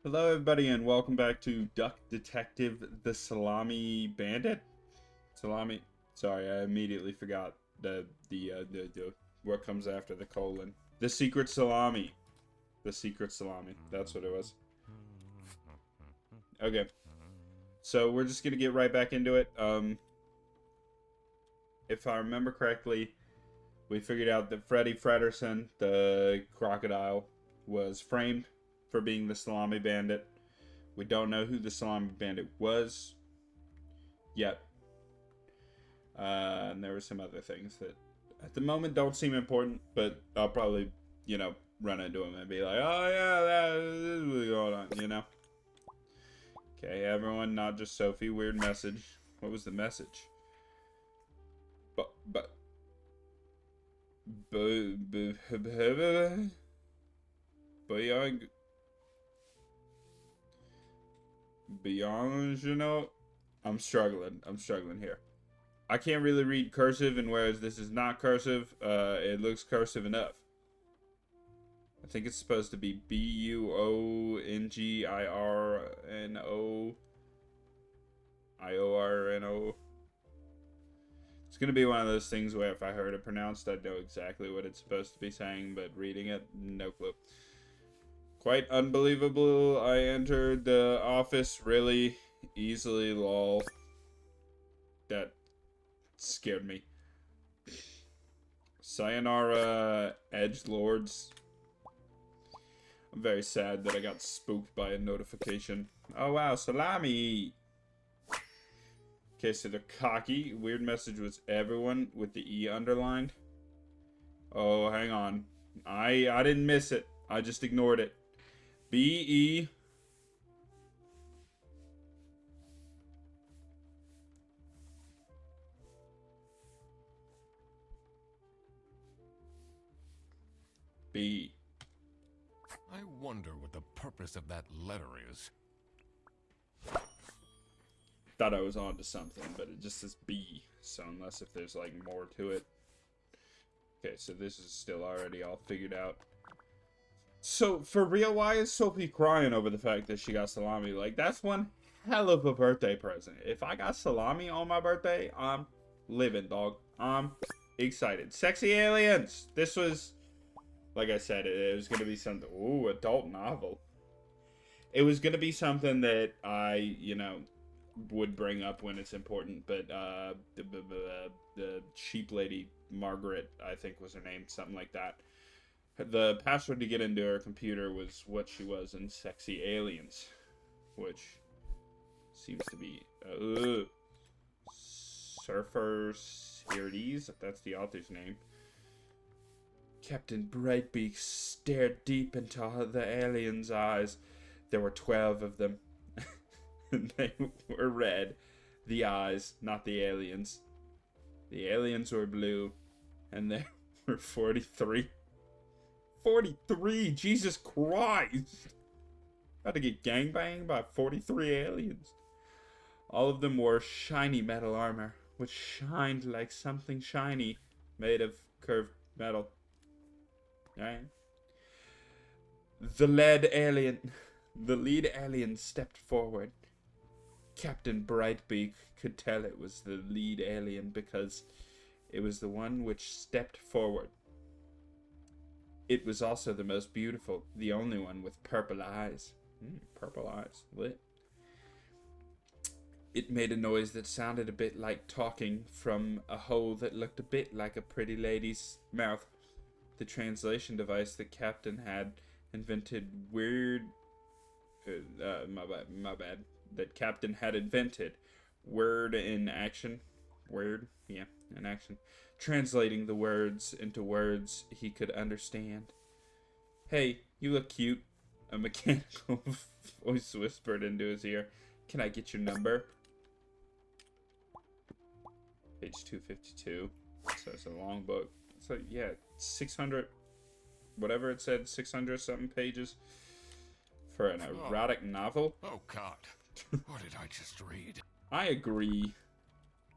Hello everybody and welcome back to Duck Detective, the Salami Bandit? Salami, sorry, I immediately forgot the what comes after the colon. The Secret Salami. The Secret Salami, that's what it was. Okay, so we're just gonna get right back into it. If I remember correctly, we figured out that Freddy Fredersen, the crocodile, was framed for being the Salami Bandit. We don't know who the Salami Bandit was yet. And there were some other things that at the moment don't seem important, but I'll probably, run into him and be like, oh yeah, this is what's going on, Okay, everyone, not just Sophie. Weird message. What was the message? Beyond, I'm struggling here. I can't really read cursive, and whereas this is not cursive, it looks cursive enough. I think it's supposed to be Buongirno. It's gonna be one of those things where if I heard it pronounced, I'd know exactly what it's supposed to be saying, but reading it, no clue. Quite unbelievable. I entered the office really easily, lol. That scared me. Sayonara, edgelords. I'm very sad that I got spooked by a notification. Oh wow, salami! Okay, so they're cocky. Weird message was everyone with the E underlined. Oh, hang on. I didn't miss it. I just ignored it. B-E... B. I wonder what the purpose of that letter is. Thought I was on to something, but it just says B. So unless if there's like more to it. Okay, so this is still already all figured out. So for real, why is Sophie crying over the fact that she got salami? Like, that's one hell of a birthday present. If I got salami on my birthday, I'm living, dog. I'm excited. Sexy aliens! This was, like I said, it was going to be something... Ooh, adult novel. It was going to be something that I, would bring up when it's important, but the cheap lady, Margaret, I think was her name, something like that. The password to get into her computer was what she was in Sexy Aliens, which seems to be Surfer Series, if that's the author's name. Captain Brightbeak stared deep into the aliens' eyes. There were 12 of them. And they were red. The eyes, not the aliens. The aliens were blue. And there were 43. 43! Jesus Christ! About to get gangbanged by 43 aliens. All of them wore shiny metal armor, which shined like something shiny made of curved metal. Alright. The lead alien stepped forward. Captain Brightbeak could tell it was the lead alien because it was the one which stepped forward. It was also the most beautiful, the only one with purple eyes. Purple eyes, lit. It made a noise that sounded a bit like talking from a hole that looked a bit like a pretty lady's mouth. The translation device the captain had invented my bad. That captain had invented. Word in action. Word? Yeah, in action. Translating the words into words he could understand. Hey, you look cute. A mechanical voice whispered into his ear. Can I get your number? Page 252. So it's a long book. So yeah, 600, whatever it said, 600 something pages for an erotic novel. Oh God, what did I just read? I agree.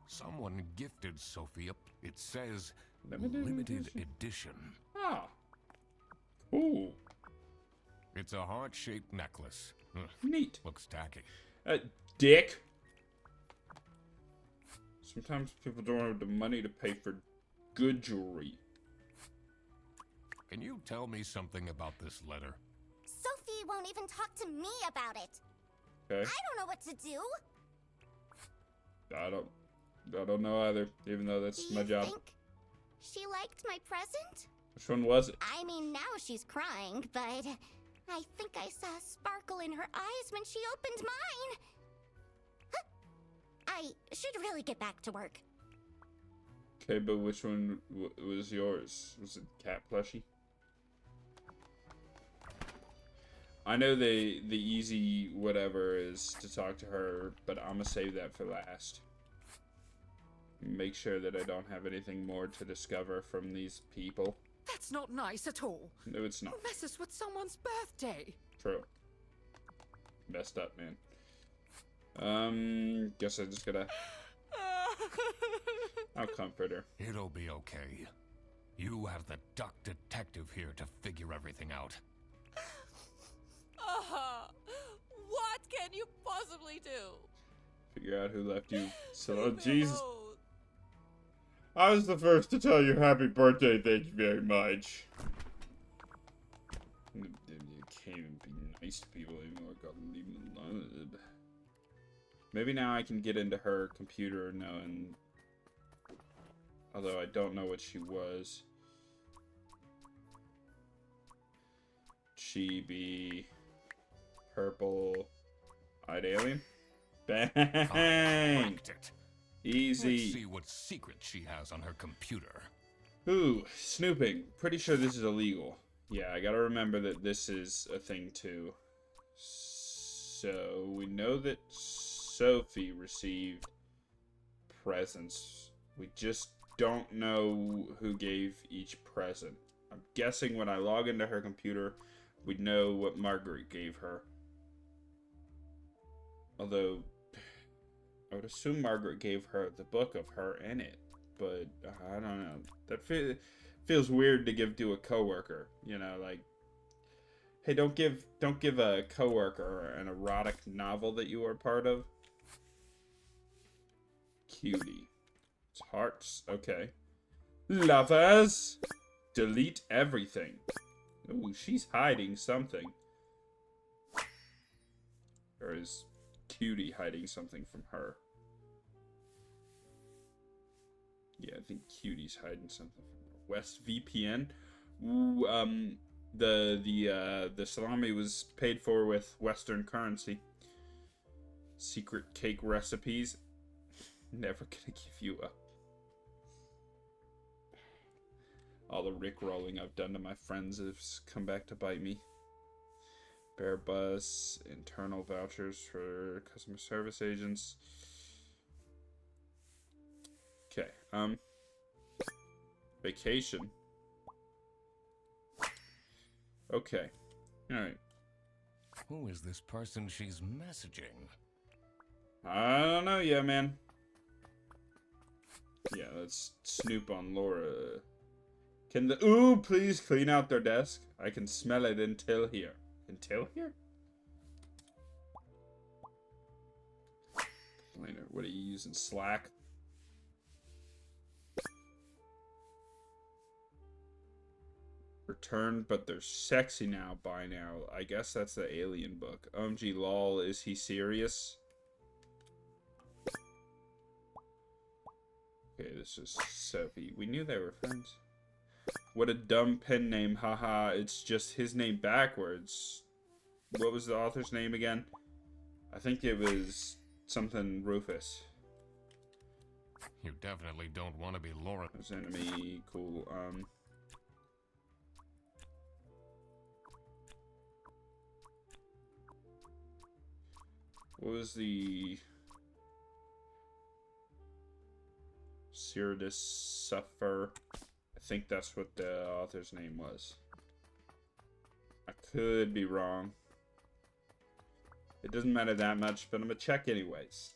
Someone gifted Sophia. It says Limited limited edition. Ah, cool. It's a heart-shaped necklace. Neat. Looks tacky. Dick. Sometimes people don't have the money to pay for good jewelry. Can you tell me something about this letter? Sophie won't even talk to me about it. Okay. I don't know what to do. I don't know either, even though that's Do my you job. think she liked my present? Which one was it? I mean, now she's crying, but I think I saw a sparkle in her eyes when she opened mine. Huh. I should really get back to work. Okay, but which one was yours? Was it cat plushie? I know the easy whatever is to talk to her, but I'm gonna save that for last. Make sure that I don't have anything more to discover from these people. That's not nice at all. No, it's not. Who messes with someone's birthday? True. Messed up, man. Guess I just gotta... I'll comfort her. It'll be okay. You have the Duck Detective here to figure everything out. What can you possibly do? Figure out who left you. So, Jesus. I was the first to tell you happy birthday, thank you very much. You can't even be nice to people anymore, gotta leave them alone. Maybe now I can get into her computer knowing... Although I don't know what she was. Chibi... Purple-eyed alien? Bang! It. Easy. Let's see what secret she has on her computer. Ooh, snooping. Pretty sure this is illegal. Yeah, I gotta remember that this is a thing too. So, we know that Sophie received presents. We just don't know who gave each present. I'm guessing when I log into her computer, we know what Margaret gave her. Although, I would assume Margaret gave her the book of her in it, but I don't know. That feels weird to give to a coworker. You know, like, hey, don't give a coworker an erotic novel that you are part of. Cutie, it's hearts. Okay, lovers, delete everything. Ooh, she's hiding something. Or is Cutie hiding something from her? Yeah, I think Cutie's hiding something from her. West VPN. Ooh, the salami was paid for with Western currency. Secret cake recipes. Never gonna give you up. All the rickrolling I've done to my friends has come back to bite me. Bear bus, internal vouchers for customer service agents. Okay, vacation. Okay, alright. Who is this person she's messaging? I don't know yet, man. Yeah, let's snoop on Laura. Can the... Ooh, please clean out their desk. I can smell it until here. Until here? Later, what are you using? Slack? Returned, but they're sexy now by now. I guess that's the alien book. OMG lol, is he serious? Okay, this is Sophie. We knew they were friends. What a dumb pen name, haha. It's just his name backwards. What was the author's name again? I think it was something Rufus. You definitely don't want to be Laura. His enemy, cool. What was the... Cyrus Suffer? I think that's what the author's name was. I could be wrong. It doesn't matter that much, but I'm gonna check anyways.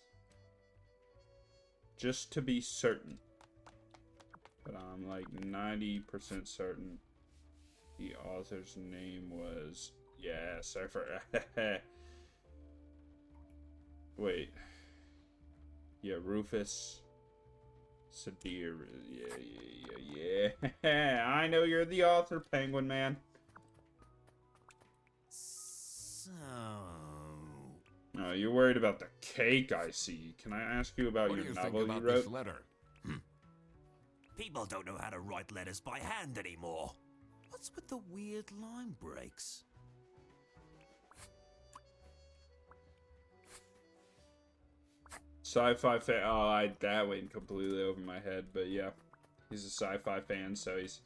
Just to be certain. But I'm like 90% certain the author's name was... Yeah, Surfer. Wait. Yeah, Rufus. Sadir. Yeah. I know you're the author, Penguin Man. So... Oh, you're worried about the cake, I see. Can I ask you about What do your you think novel you about wrote? this letter? People don't know how to write letters by hand anymore. What's with the weird line breaks? Sci-fi fan. Oh, that went completely over my head, but yeah. He's a sci-fi fan, so he's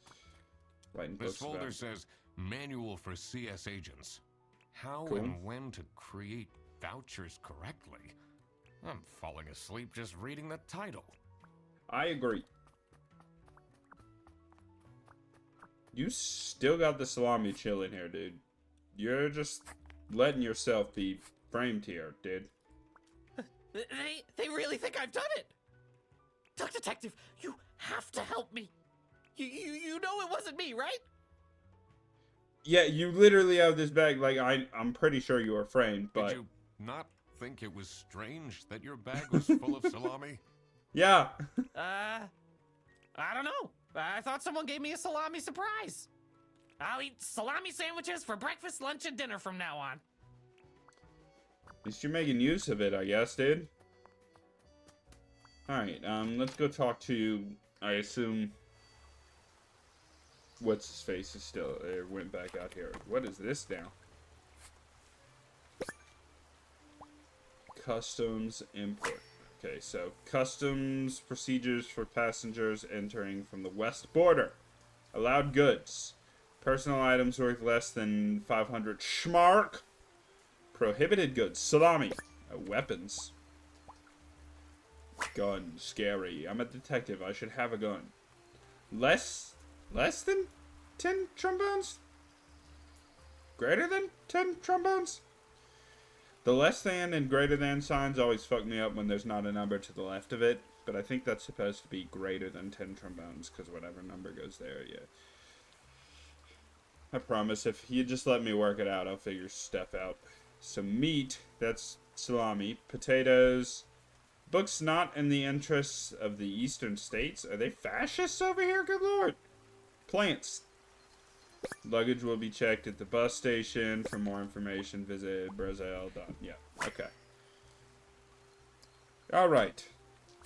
writing This books folder about... says Manual for CS Agents. How Cool. and when to create vouchers correctly. I'm falling asleep just reading the title. I agree. You still got the salami chilling here, dude. You're just letting yourself be framed here, dude. They really think I've done it. Ducktective, you have to help me. You know it wasn't me, right? Yeah, you literally have this bag. Like, I'm pretty sure you were framed, but... Did you not think it was strange that your bag was full of salami? Yeah. I don't know. I thought someone gave me a salami surprise. I'll eat salami sandwiches for breakfast, lunch, and dinner from now on. At least you're making use of it, I guess, dude. Alright, let's go talk to, I assume... What's his face is still... It went back out here. What is this now? Customs import. Okay, so customs procedures for passengers entering from the west border. Allowed goods. Personal items worth less than 500 schmark. Prohibited goods. Salami. Weapons. Gun. Scary. I'm a detective. I should have a gun. Less than 10 trombones? Greater than 10 trombones? The less than and greater than signs always fuck me up when there's not a number to the left of it, but I think that's supposed to be greater than 10 trombones, because whatever number goes there, yeah. I promise, if you just let me work it out, I'll figure stuff out. So meat, that's salami. Potatoes. Book's not in the interests of the eastern states. Are they fascists over here? Good lord. Plants. Luggage will be checked at the bus station. For more information, visit Brazil. Yeah, okay. Alright.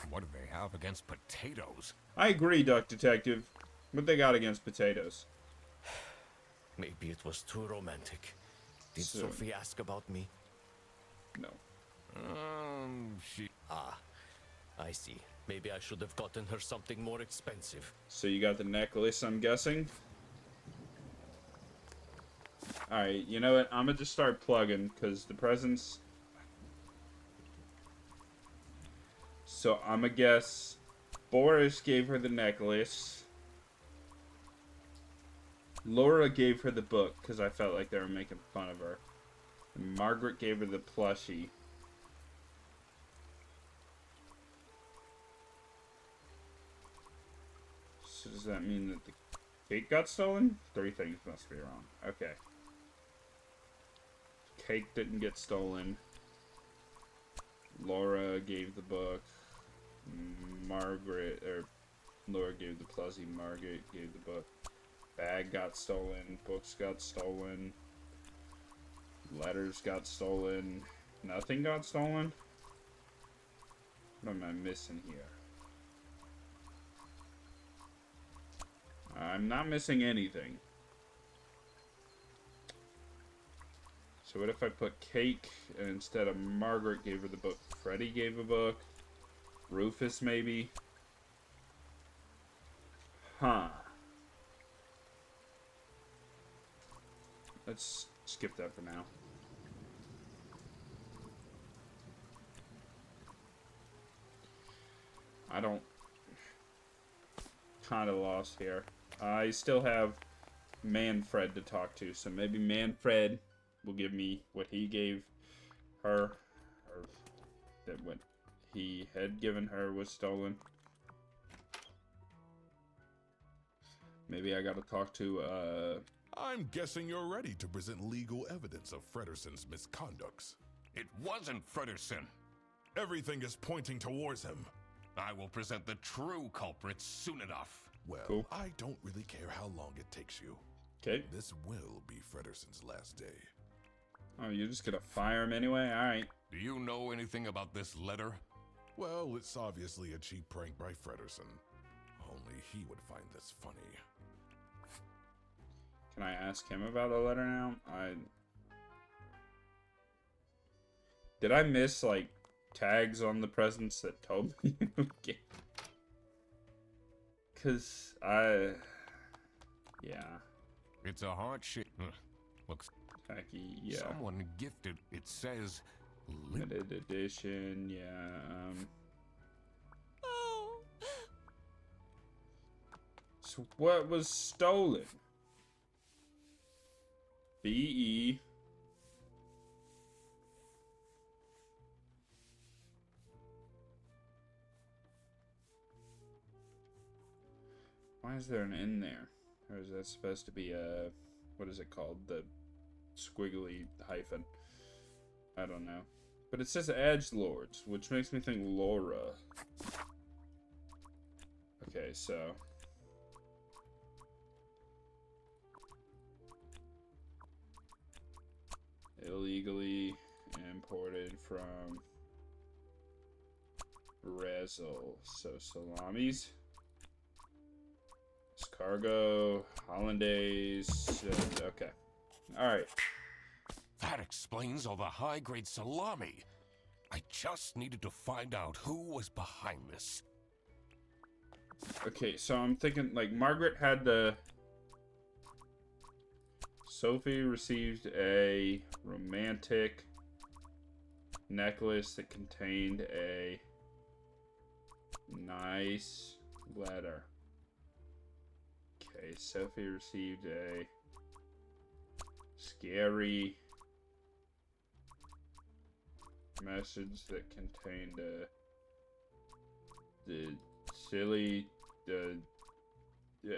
What do they have against potatoes? I agree, Ducktective. What they got against potatoes? Maybe it was too romantic. Did So- Sophie ask about me? No. She... Ah, I see. Maybe I should have gotten her something more expensive. So you got the necklace, I'm guessing? Alright, you know what? I'm gonna just start plugging, because the presents... So I'm gonna guess Boris gave her the necklace. Laura gave her the book, because I felt like they were making fun of her. And Margaret gave her the plushie. So does that mean that the cake got stolen? 3 things must be wrong. Okay. Cake didn't get stolen. Laura gave the book. Laura gave the plushie. Margaret gave the book. Bag got stolen. Books got stolen. Letters got stolen. Nothing got stolen? What am I missing here? I'm not missing anything. So what if I put cake and instead of Margaret gave her the book, Freddie gave a book? Rufus maybe? Huh. Let's skip that for now. I don't... Kinda lost here. I still have Manfred to talk to, so maybe Manfred will give me what he gave her, or that what he had given her was stolen. Maybe I gotta talk to I'm guessing you're ready to present legal evidence of Frederson's misconducts. It wasn't Frederson. Everything is pointing towards him. I will present the true culprit soon enough. Well, Cool. I don't really care how long it takes you. Okay. This will be Frederson's last day. Oh, you're just gonna fire him anyway? Alright. Do you know anything about this letter? Well, it's obviously a cheap prank by Frederson. Only he would find this funny. Can I ask him about the letter now? Did I miss, like, tags on the presents that told me? Okay. Because yeah. It's a heart-shaped... Looks... Tacky, yeah. Someone gifted... It says... Limited edition, yeah, Oh. So what was stolen? B.E. Why is there an N there? Or is that supposed to be a... What is it called? The squiggly hyphen. I don't know. But it says edgelords, which makes me think Laura. Okay, so... illegally imported from Brazil. So salamis, escargot, hollandaise. Okay, all right. That explains all the high-grade salami. I just needed to find out who was behind this. Okay, so I'm thinking like Margaret had the. Sophie received a romantic necklace that contained a nice letter. Okay, Sophie received a scary message that contained the silly the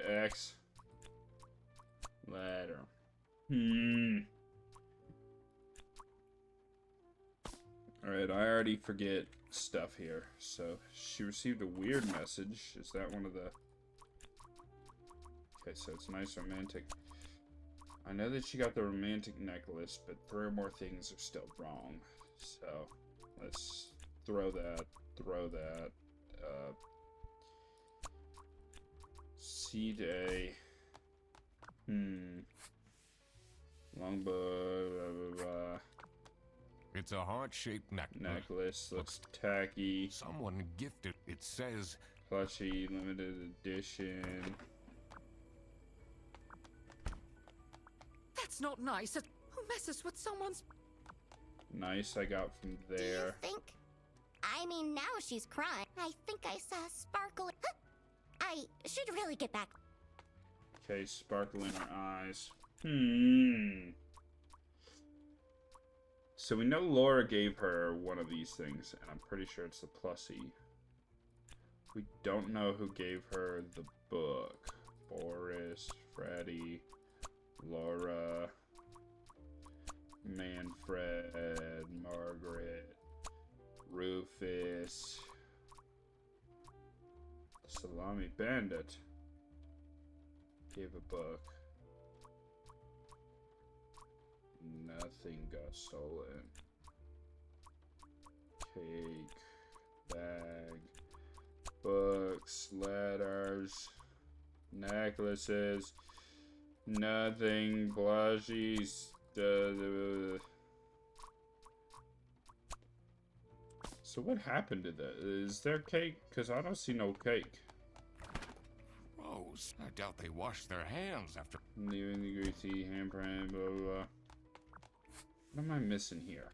X letter. Alright, I already forget stuff here. So, she received a weird message. Is that one of the... Okay, so it's nice romantic. I know that she got the romantic necklace, but 3 or more things are still wrong. So, let's throw that. C-Day. Longbow, blah, blah, blah. It's a heart-shaped Necklace looks tacky. Someone gifted. It says... Plushie, limited edition. That's not nice. Who messes with someone's... Nice, I got from Do you there. think? I mean, now she's crying. I think I saw sparkle. Huh? I should really get back. Okay, sparkle in her eyes. So we know Laura gave her one of these things, and I'm pretty sure it's the plushie. We don't know who gave her the book. Boris, Freddy, Laura, Manfred, Margaret, Rufus, Salami Bandit gave a book. Nothing got stolen. Cake, bag, books, letters, necklaces, nothing, blushies. So what happened to that? Is there cake? Because I don't see no cake. Rose, I doubt they washed their hands after... Leaving the greasy handprint, blah, blah, blah. What am I missing here?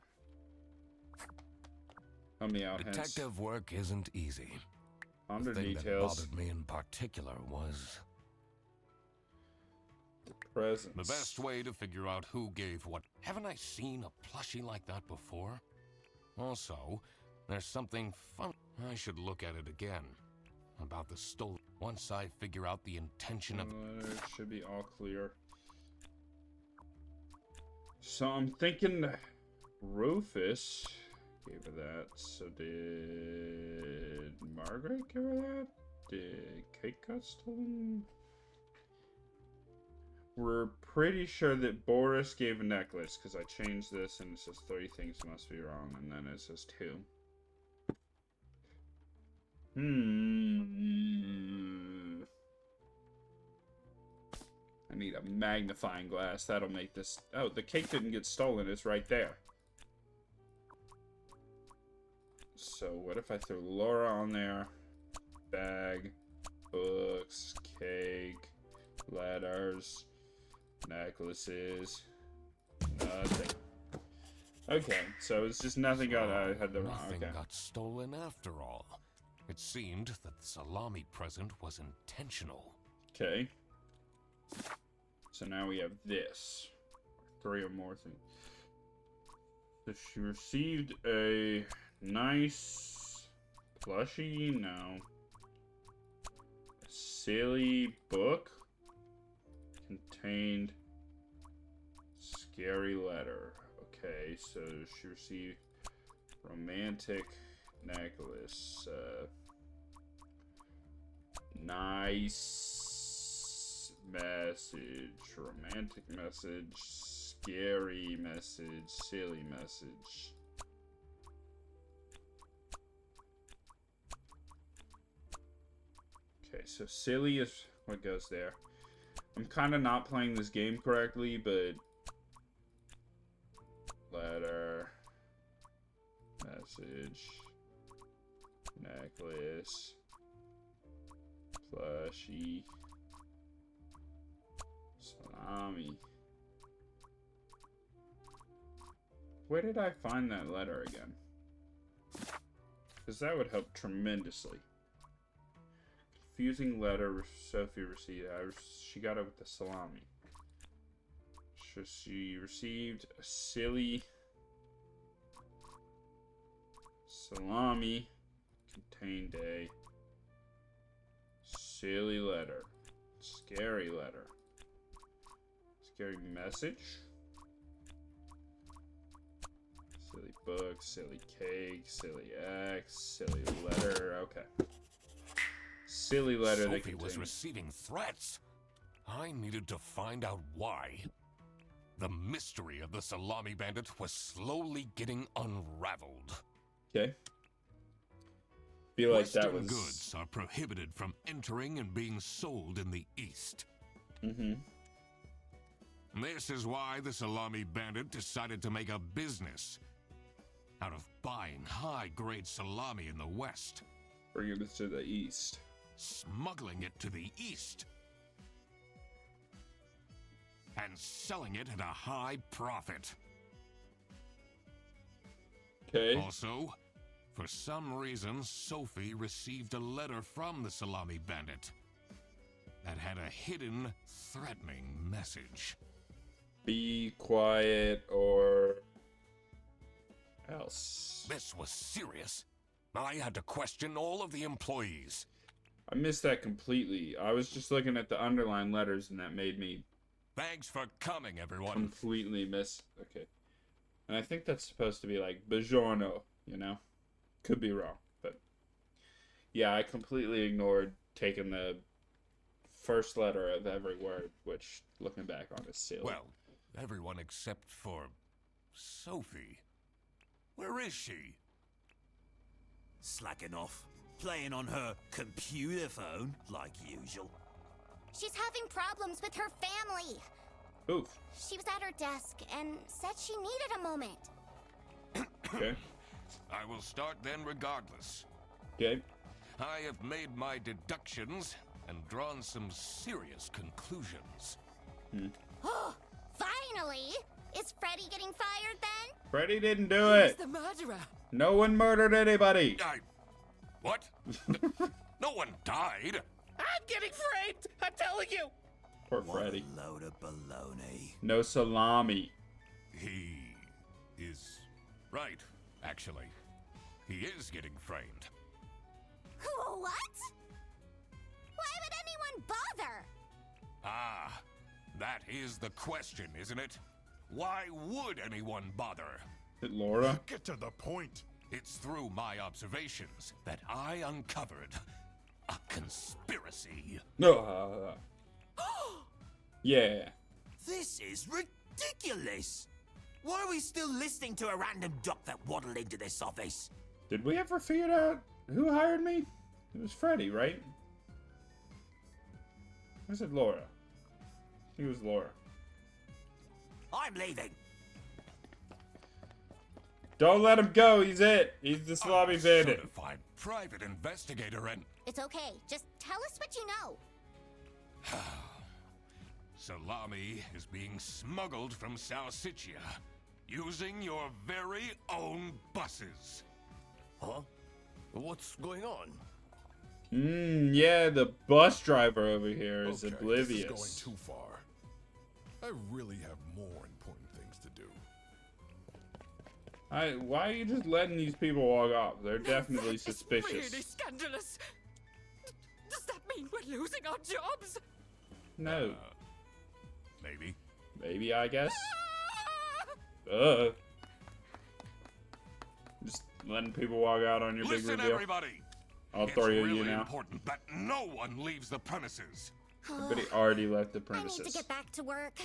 Help me out, Hence. Detective work isn't easy. Under The thing that details. bothered me in particular was... The presents. the best way to figure out who gave what. Haven't I seen a plushie like that before? Also, there's something fun. I should look at it again. About the stolen. Once I figure out the intention of... It should be all clear. So I'm thinking Rufus gave her that. So did Margaret give her that? Did Kate got stolen? We're pretty sure that Boris gave a necklace, because I changed this and it says 3 things must be wrong, and then it says 2. I need a magnifying glass. That'll make this... Oh, the cake didn't get stolen. It's right there. So what if I throw Laura on there? Bag, books, cake, letters, necklaces, nothing. Okay, so it's just nothing I had the wrong. Nothing Okay. got stolen after all. It seemed that the salami present was intentional. Okay. So now we have this. 3 or more things. So she received a nice plushie? No. A silly book contained scary letter. Okay, so she received romantic necklace. Nice message, romantic message, scary message, silly message. Okay, so silly is what goes there. I'm kind of not playing this game correctly, but letter, message, necklace, plushie, salami. Where did I find that letter again? Because that would help tremendously. Confusing letter Sophie received. She got it with the salami. So she received a silly salami contained a silly letter. Scary letter. Scary message. Silly book, silly cake, silly X, silly letter. Okay. Silly letter that Sophie was contained... receiving threats. I needed to find out why. The mystery of the Salami Bandit was slowly getting unraveled. Okay. Feel like Western that was... goods are prohibited from entering and being sold in the East. Mm-hmm. This is why the Salami Bandit decided to make a business out of buying high-grade salami in the West, Bringing it to the east. smuggling it to the East, and selling it at a high profit. Okay. Also, for some reason, Sophie received a letter from the Salami Bandit that had a hidden, threatening message. Be quiet or else. This was serious. I had to question all of the employees. I missed that completely. I was just looking at the underlined letters and that made me Thanks for coming, everyone. completely miss. Okay. And I think that's supposed to be like buongiorno, you know? Could be wrong, but yeah, I completely ignored taking the first letter of every word, which looking back on is silly. Well, everyone except for Sophie. Where is she? Slacking off. Playing on her computer phone, like usual. She's having problems with her family. Oof. She was at her desk and said she needed a moment. Okay. I will start then regardless. Okay. I have made my deductions and drawn some serious conclusions. Oh, finally! Is Freddy getting fired then? Freddy didn't do Who's it. the murderer? No one murdered anybody. What? No one died. I'm getting framed! I'm telling you! Poor What Freddy. a load of baloney. No salami. He is right, actually. He is getting framed. What? Why would anyone bother? Ah, that is the question, isn't it? Why would anyone bother? Laura? Get to the point. It's through my observations that I uncovered a conspiracy. Yeah. This is ridiculous! Why are we still listening to a random duck that waddled into this office? Did we ever figure out who hired me? It was Freddy, right? Or was it Laura? I think it was Laura. I'm leaving. Don't let him go. He's it. He's the Salami Bandit. Certified private investigator and It's okay. Just tell us what you know. Salami is being smuggled from Salsiccia using your very own buses. Huh? What's going on? Yeah, the bus driver over here is Okay, oblivious. This is going too far. I really have more important things to do. Why are you just letting these people walk off? They're definitely suspicious. Really scandalous. Does that mean we're losing our jobs? No. Maybe. Maybe, I guess. Just letting people walk out on your big Listen, reveal. everybody. I'll It's throw you really now. important that no one leaves the premises. But he already left the I premises. need to get back to work.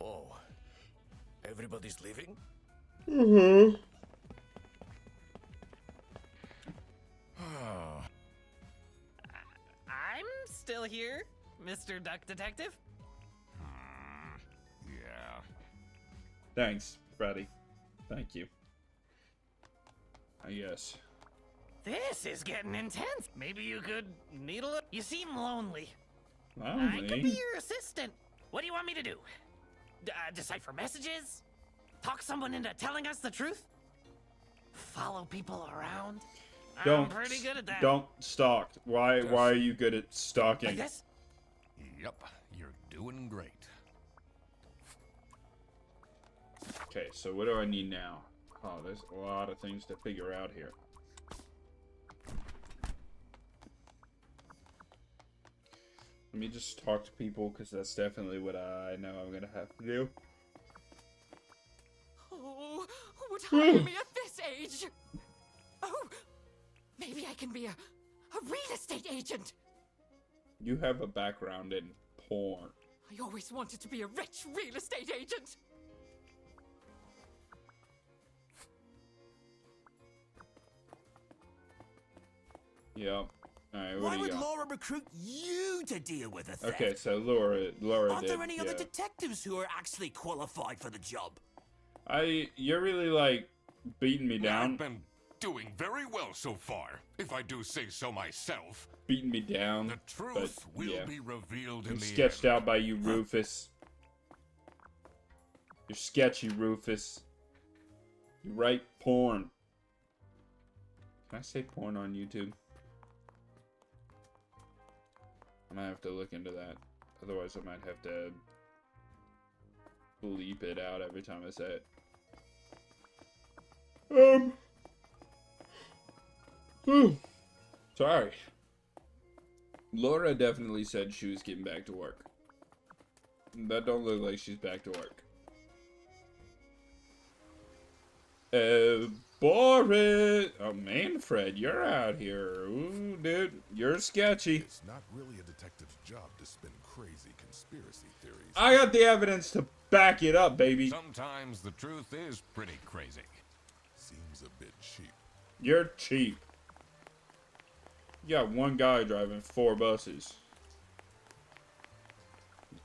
Oh, everybody's leaving? I'm still here, Mr. Duck Detective. Yeah. Thanks, Freddy. Thank you. I guess. This is getting intense. Maybe you could needle it. You seem lonely. I could be Lonely? your assistant. What do you want me to do? Decipher messages? Talk someone into telling us the truth? Follow people around? I'm pretty good at that. Don't stalk. Why are you good at stalking? Like this? Yep, you're doing great. Okay, so what do I need now? Oh, there's a lot of things to figure out here. Let me just talk to people, because that's definitely what I know I'm going to have to do. Oh, who would hire me at this age? Oh, maybe I can be a real estate agent. You have a background in porn. I always wanted to be a rich real estate agent. Yep. Alright, Why what do would you got? Laura recruit you to deal with a theft? Okay, so Laura Aren't did, there any other yeah. detectives who are actually qualified for the job? You're really, like, beating me down. I've been doing very well so far, if I do say so myself. Beating me down. The truth but, will yeah. be revealed in I'm the sketched end. out by you, Rufus. You're sketchy, Rufus. You write porn. Can I say porn on YouTube? I might have to look into that. Otherwise, I might have to bleep it out every time I say it. Sorry. Laura definitely said she was getting back to work. That don't look like she's back to work. Boris! Oh, Manfred, you're out here. Ooh, dude, you're sketchy. It's not really a detective's job to spin crazy conspiracy theories. I got the evidence to back it up, baby. Sometimes the truth is pretty crazy. Seems a bit cheap. You're cheap. You got one guy driving 4 buses.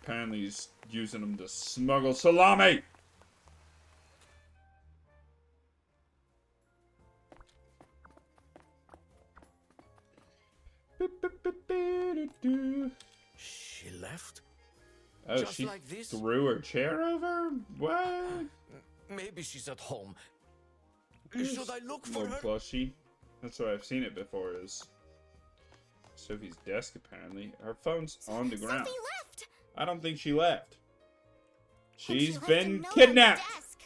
Apparently he's using them to smuggle salami! She left? Oh, Just she like this? threw her chair over? What? Maybe she's at home. Should I look for Little her? plushie. That's what I've seen it before is Sophie's desk, apparently. Her phone's on the ground. Sophie left. I don't think she left. And she She's left a been note on the kidnapped! desk.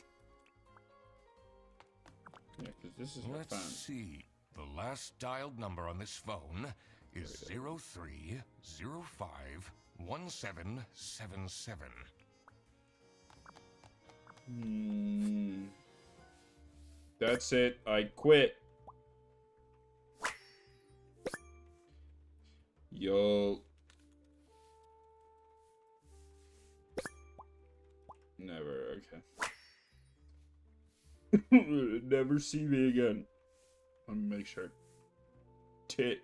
Yeah, because this is her Let's phone. see. The last dialed number on this phone is 03051777. That's it. I quit. Yo. Never. Okay. Never see me again. Let me make sure. Tick.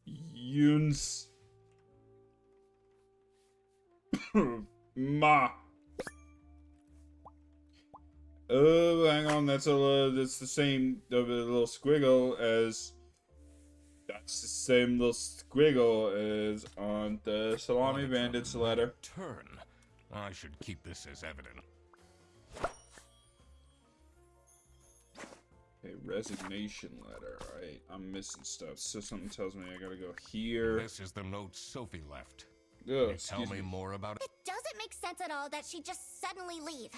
Yuns. Ma. Oh, hang on. That's that's the same of a little squiggle as. That's the same little squiggle as on the Salami Bandit's letter. Turn. I should keep this as evidence. Okay, resignation letter. Alright, I'm missing stuff. So something tells me I gotta go here. This is the note Sophie left. Ugh, Can you tell me more about it? It doesn't make sense at all that she just suddenly leave.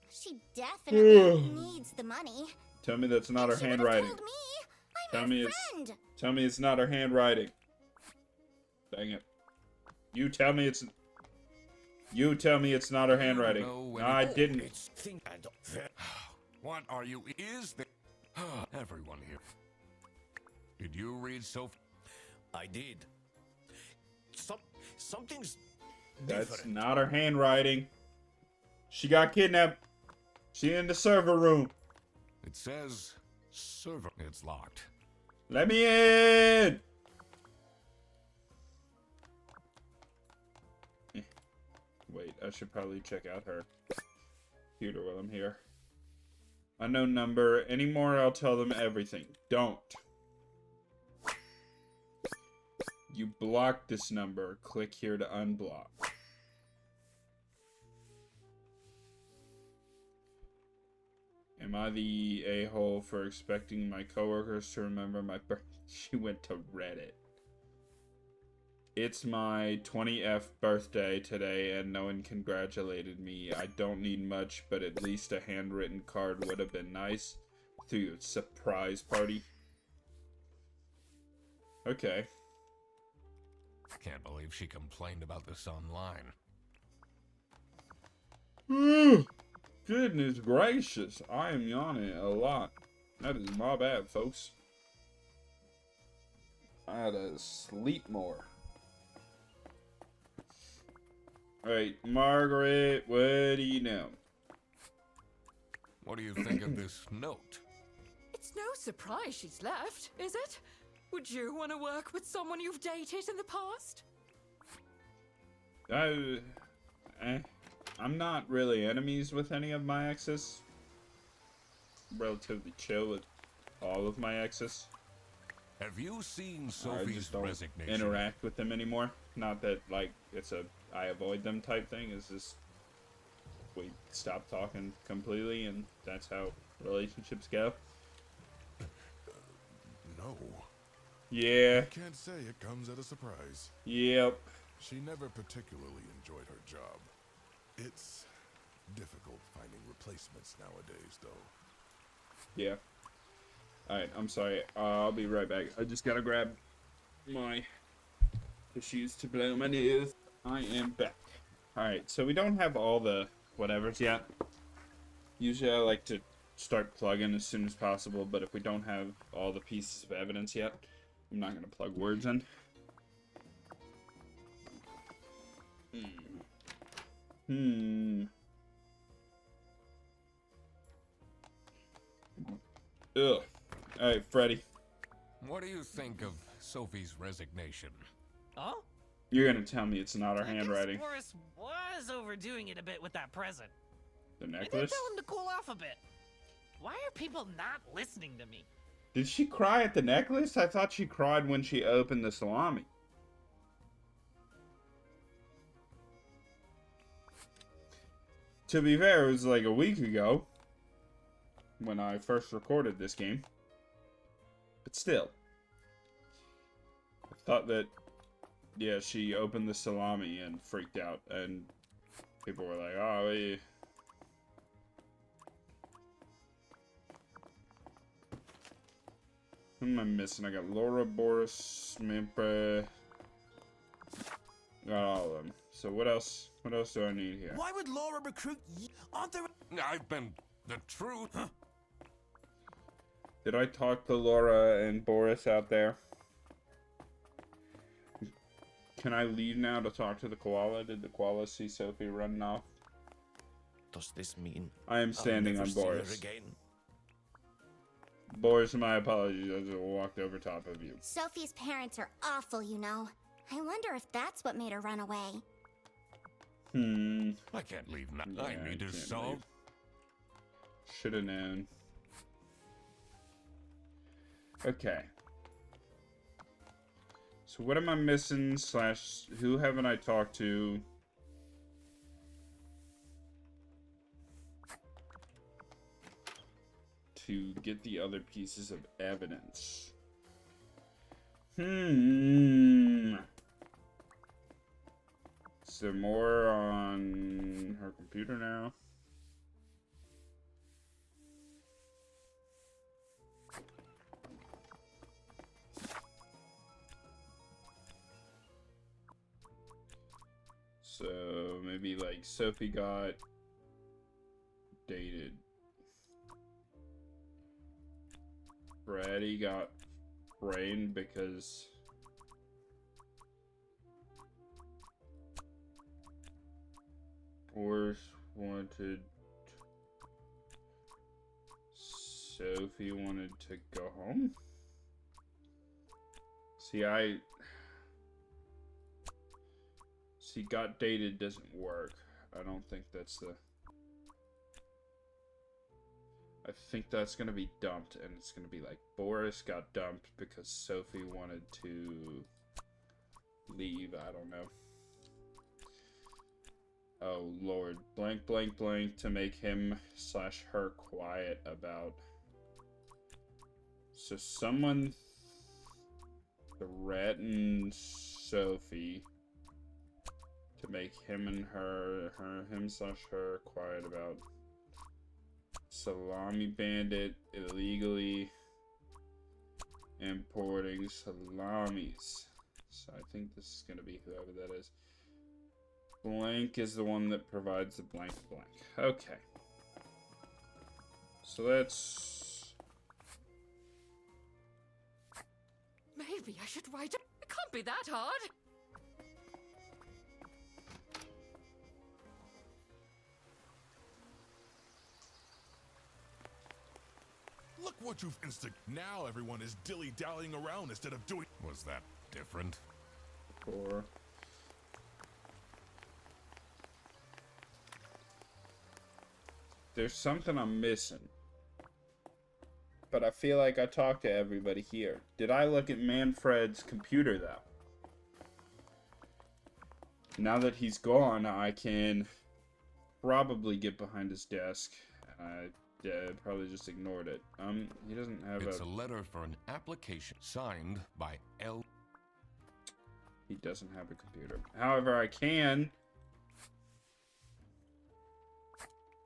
She definitely needs the money. Tell me that's not her She would've handwriting. told me. Tell I'm me her it's friend. tell me it's not her handwriting. Dang it. You tell me it's not her handwriting. know No, I didn't. What are you? Is there? Everyone here. Did you read Sophie? I did. Something's That's different. not her handwriting. She got kidnapped. She in the server room. It says server. It's locked. Let me in. Wait, I should probably check out her computer while I'm here. Unknown number. Anymore, I'll tell them everything. Don't. You blocked this number. Click here to unblock. Am I the a-hole for expecting my coworkers to remember my birthday? She went to Reddit. It's my 20th birthday today and no one congratulated me. I don't need much, but at least a handwritten card would have been nice. Through a surprise party. Okay. Can't believe she complained about this online. Goodness gracious. I am yawning a lot. That is my bad, folks. I had to sleep more. Alright, Margaret, what do you know? What do you think of this note? It's no surprise she's left, is it? Would you want to work with someone you've dated in the past? I'm not really enemies with any of my exes. Relatively chill with all of my exes. Have you seen I Sophie's just don't resignation? interact with them anymore. Not that, like, it's a I avoid them type thing. It's just we stop talking completely, and that's how relationships go. No. Yeah. I can't say it comes at a surprise. Yep. She never particularly enjoyed her job. It's difficult finding replacements nowadays, though. Yeah. Alright, I'm sorry. I'll be right back. I just gotta grab my tissues to blow my nose. I am back. Alright, so we don't have all the whatevers yet. Usually I like to start plugging as soon as possible, but if we don't have all the pieces of evidence yet, I'm not gonna plug words in. Ugh. Alright, Freddy. What do you think of Sophie's resignation? Oh? You're gonna tell me it's not her I guess handwriting. Boris was overdoing it a bit with that present. The I did necklace? tell him to cool off a bit. Why are people not listening to me? Did she cry at the necklace? I thought she cried when she opened the salami. To be fair, it was like a week ago when I first recorded this game. But still. I thought that, yeah, she opened the salami and freaked out. And people were like, oh, Who am I missing? I got Laura, Boris, Samantha. Got all of them. So what else? What else do I need here? Why would Laura recruit you? Aren't there... I've been the truth. Did I talk to Laura and Boris out there? Can I leave now to talk to the koala? Did the koala see Sophie running off? Does this mean I am standing I'll on never see her Boris. again? Boris, my apologies. I just walked over top of you. Sophie's parents are awful, you know. I wonder if that's what made her run away. I can't leave now. Yeah, I need to can't solve. leave. Should have known. Okay. So what am I missing? Slash, who haven't I talked to? To get the other pieces of evidence. Is there more on her computer now? So maybe like Sophie got dated. Brady got brained because Boris wanted, Sophie wanted to go home. See, got dated doesn't work. I don't think that's the... I think that's gonna be dumped, and it's gonna be like Boris got dumped because Sophie wanted to leave. I don't know. Oh Lord, blank, blank, blank to make him slash her quiet about. So someone threatened Sophie to make him and him slash her quiet about Salami Bandit illegally importing salamis. So I think this is gonna be whoever that is. Blank is the one that provides the blank blank. Okay. So that's... Maybe I should write it. It can't be that hard. Look what you've Now everyone is dilly-dallying around instead of doing... Was that different? 4. There's something I'm missing. But I feel like I talked to everybody here. Did I look at Manfred's computer, though? Now that he's gone, I can probably get behind his desk. I probably just ignored it. He doesn't have It's a letter for an application signed by L. He doesn't have a computer. However, I can...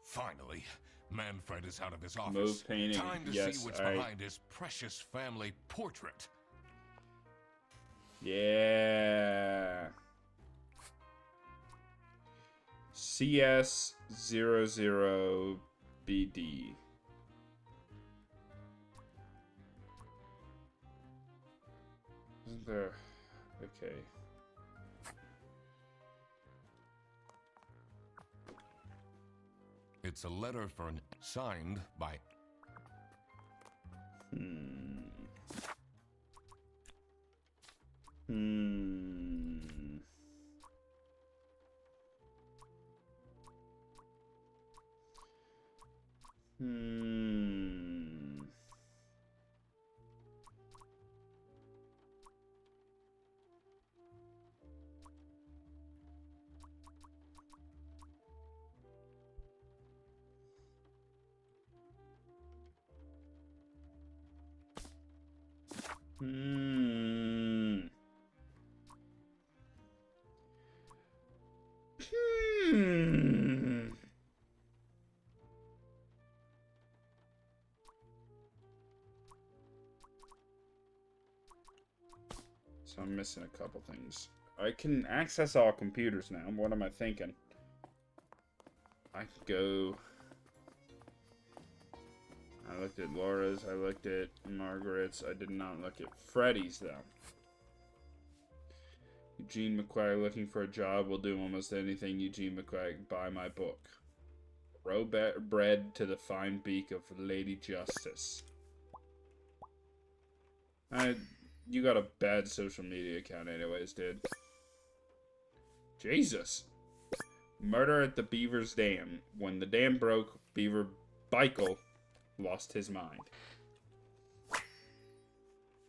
Finally, Manfred is out of his office. Move painting. Time to Yes, see what's all right. behind his precious family portrait. Yeah. CS00BD. Isn't there... Okay. It's a letter for an signed by So I'm missing a couple things. I can access all computers now. What am I thinking? I could go... I looked at Laura's. I looked at Margaret's. I did not look at Freddy's, though. Eugene McQuarrie looking for a job will do almost anything. Eugene McQuarrie, buy my book. Row bread to the fine beak of Lady Justice. You got a bad social media account anyways, dude. Jesus. Murder at the Beaver's Dam. When the dam broke, Beaver Bikel lost his mind.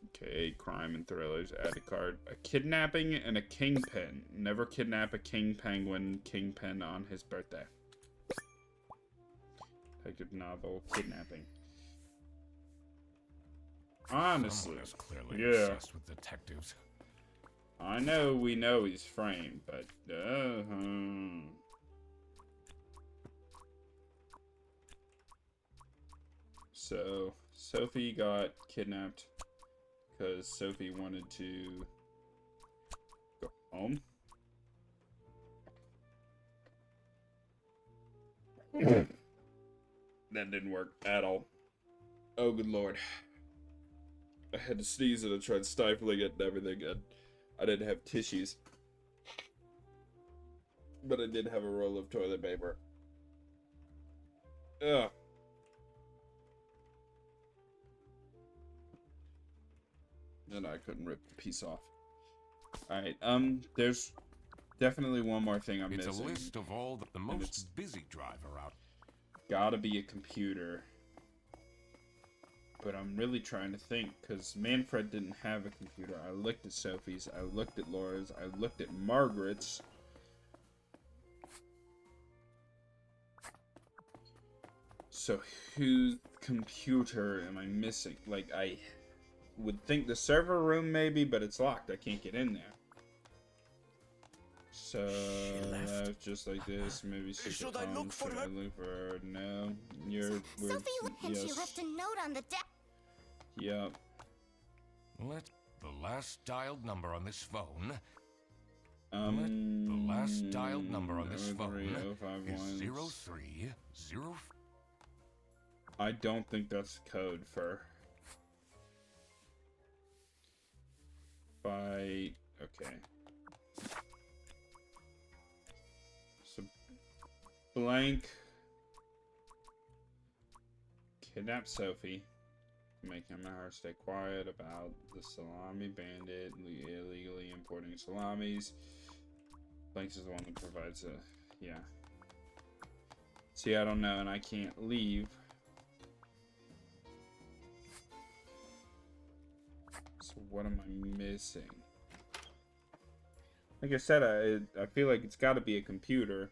Okay, crime and thrillers. Add a card. A kidnapping and a kingpin. Never kidnap a king penguin kingpin on his birthday. Detective novel. Kidnapping. Honestly. Someone is clearly yeah. obsessed with detectives. I know we know he's framed, but So Sophie got kidnapped because Sophie wanted to go home. That didn't work at all. Oh, good lord. I had to sneeze and I tried stifling it and everything, and I didn't have tissues. But I did have a roll of toilet paper. Ugh. And I couldn't rip the piece off. Alright, there's definitely one more thing I'm missing. It's a list of all the most busy driver out. Gotta be a computer. But I'm really trying to think, because Manfred didn't have a computer. I looked at Sophie's, I looked at Laura's, I looked at Margaret's. So whose computer am I missing? Like, I would think the server room maybe, but it's locked. I can't get in there. So just like this, maybe Should I look for her? I look for her? No, Sophie, and she left a note on the desk. Yep. The last dialed number on this phone. The last dialed number on this phone is 03. 0304. I don't think that's code for. Okay. So blank. Kidnap Sophie. Make him and her stay quiet about the Salami Bandit illegally importing salamis. Blanks is the one that provides a... Yeah. See, I don't know, and I can't leave. So what am I missing? Like I said, I feel like it's got to be a computer.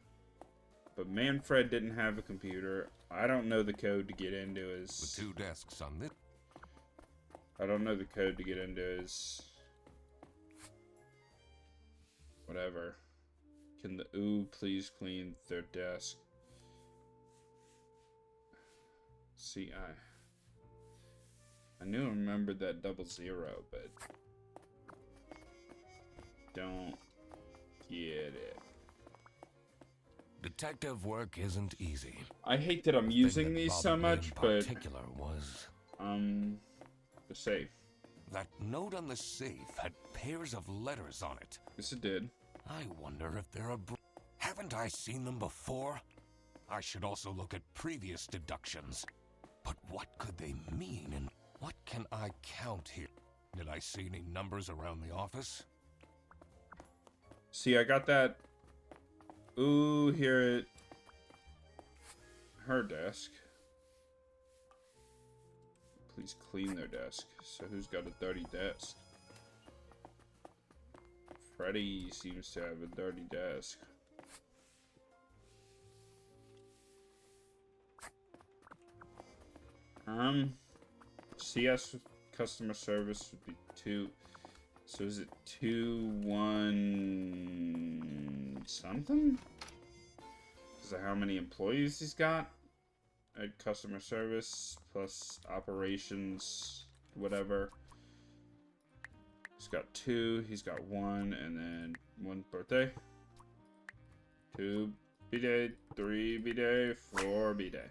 But Manfred didn't have a computer. I don't know the code to get into his... The 2 desks on this... I don't know the code to get into his... Whatever. Can the ooh please clean their desk? See, I knew I remembered that 00, but don't get it. Detective work isn't easy. I hate that I'm using these so much, but particular was the safe. That note on the safe had pairs of letters on it. Yes, it did. I wonder if they're haven't I seen them before? I should also look at previous deductions. But what could they mean, and what can I count here? Did I see any numbers around the office? See, I got that. Ooh, here at her desk. Please clean their desk. So who's got a dirty desk? Freddy seems to have a dirty desk. CS customer service would be 2. So is it 2-1 something? Is that how many employees he's got? At customer service plus operations, whatever. He's got 2, he's got 1, and then 1 birthday. 2 B-Day, 3 B-Day, 4 B-Day.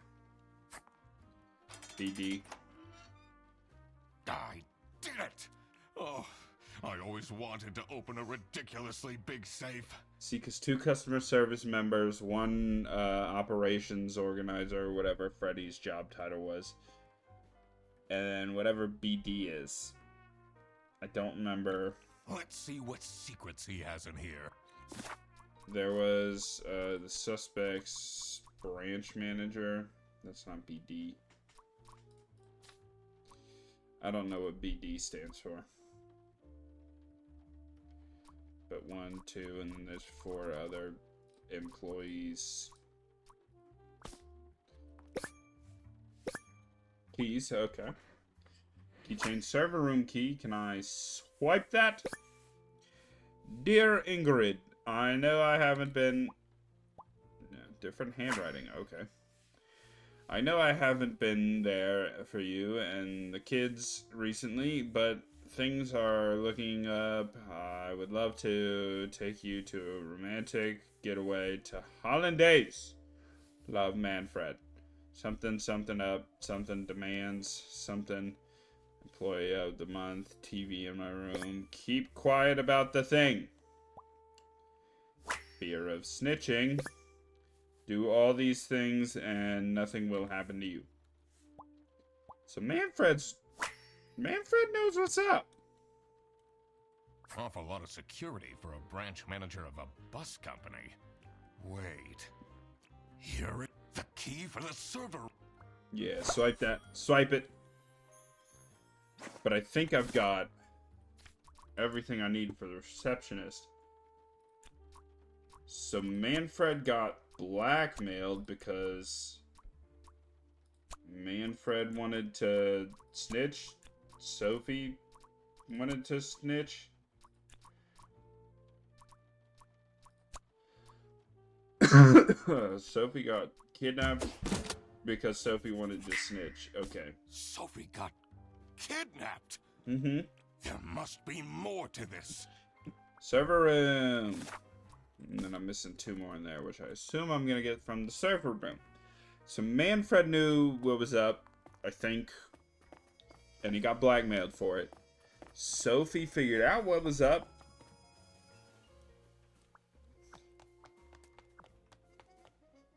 BD. I did it! Oh, I always wanted to open a ridiculously big safe. See, because 2 customer service members, 1 operations organizer, whatever Freddy's job title was, and then whatever BD is. I don't remember. Let's see what secrets he has in here. There was the suspect's branch manager. That's not BD. I don't know what BD stands for. But 1, 2, and then there's 4 other employees. Keys, okay. Keychain server room key. Can I swipe that? Dear Ingrid, I know I haven't been... No, different handwriting, okay. I know I haven't been there for you and the kids recently, but things are looking up. I would love to take you to a romantic getaway to Hollandaise. Love, Manfred. Something, something up, something demands, something... Employee of the month, TV in my room. Keep quiet about the thing. Fear of snitching. Do all these things and nothing will happen to you. So Manfred knows what's up. Awful lot of security for a branch manager of a bus company. Wait. Here it... The key for the server. Yeah, swipe that. Swipe it. But I think I've got everything I need for the receptionist. So Manfred got blackmailed because Manfred wanted to snitch. Sophie wanted to snitch. Sophie got kidnapped because Sophie wanted to snitch. Okay. Sophie got kidnapped? Mm-hmm. There must be more to this. Server room. And then I'm missing 2 more in there, which I assume I'm going to get from the server room. So Manfred knew what was up, I think. And he got blackmailed for it. Sophie figured out what was up.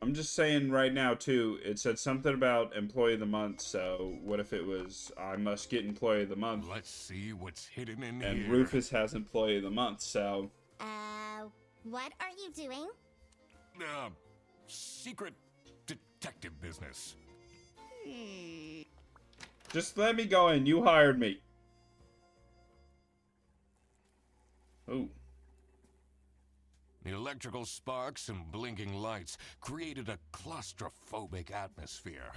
I'm just saying right now, too, it said something about Employee of the Month, so what if it was, I must get Employee of the Month? Let's see what's hidden in here. And Rufus has Employee of the Month, so... What are you doing? Secret detective business. Just let me go in, you hired me. Ooh. The electrical sparks and blinking lights created a claustrophobic atmosphere.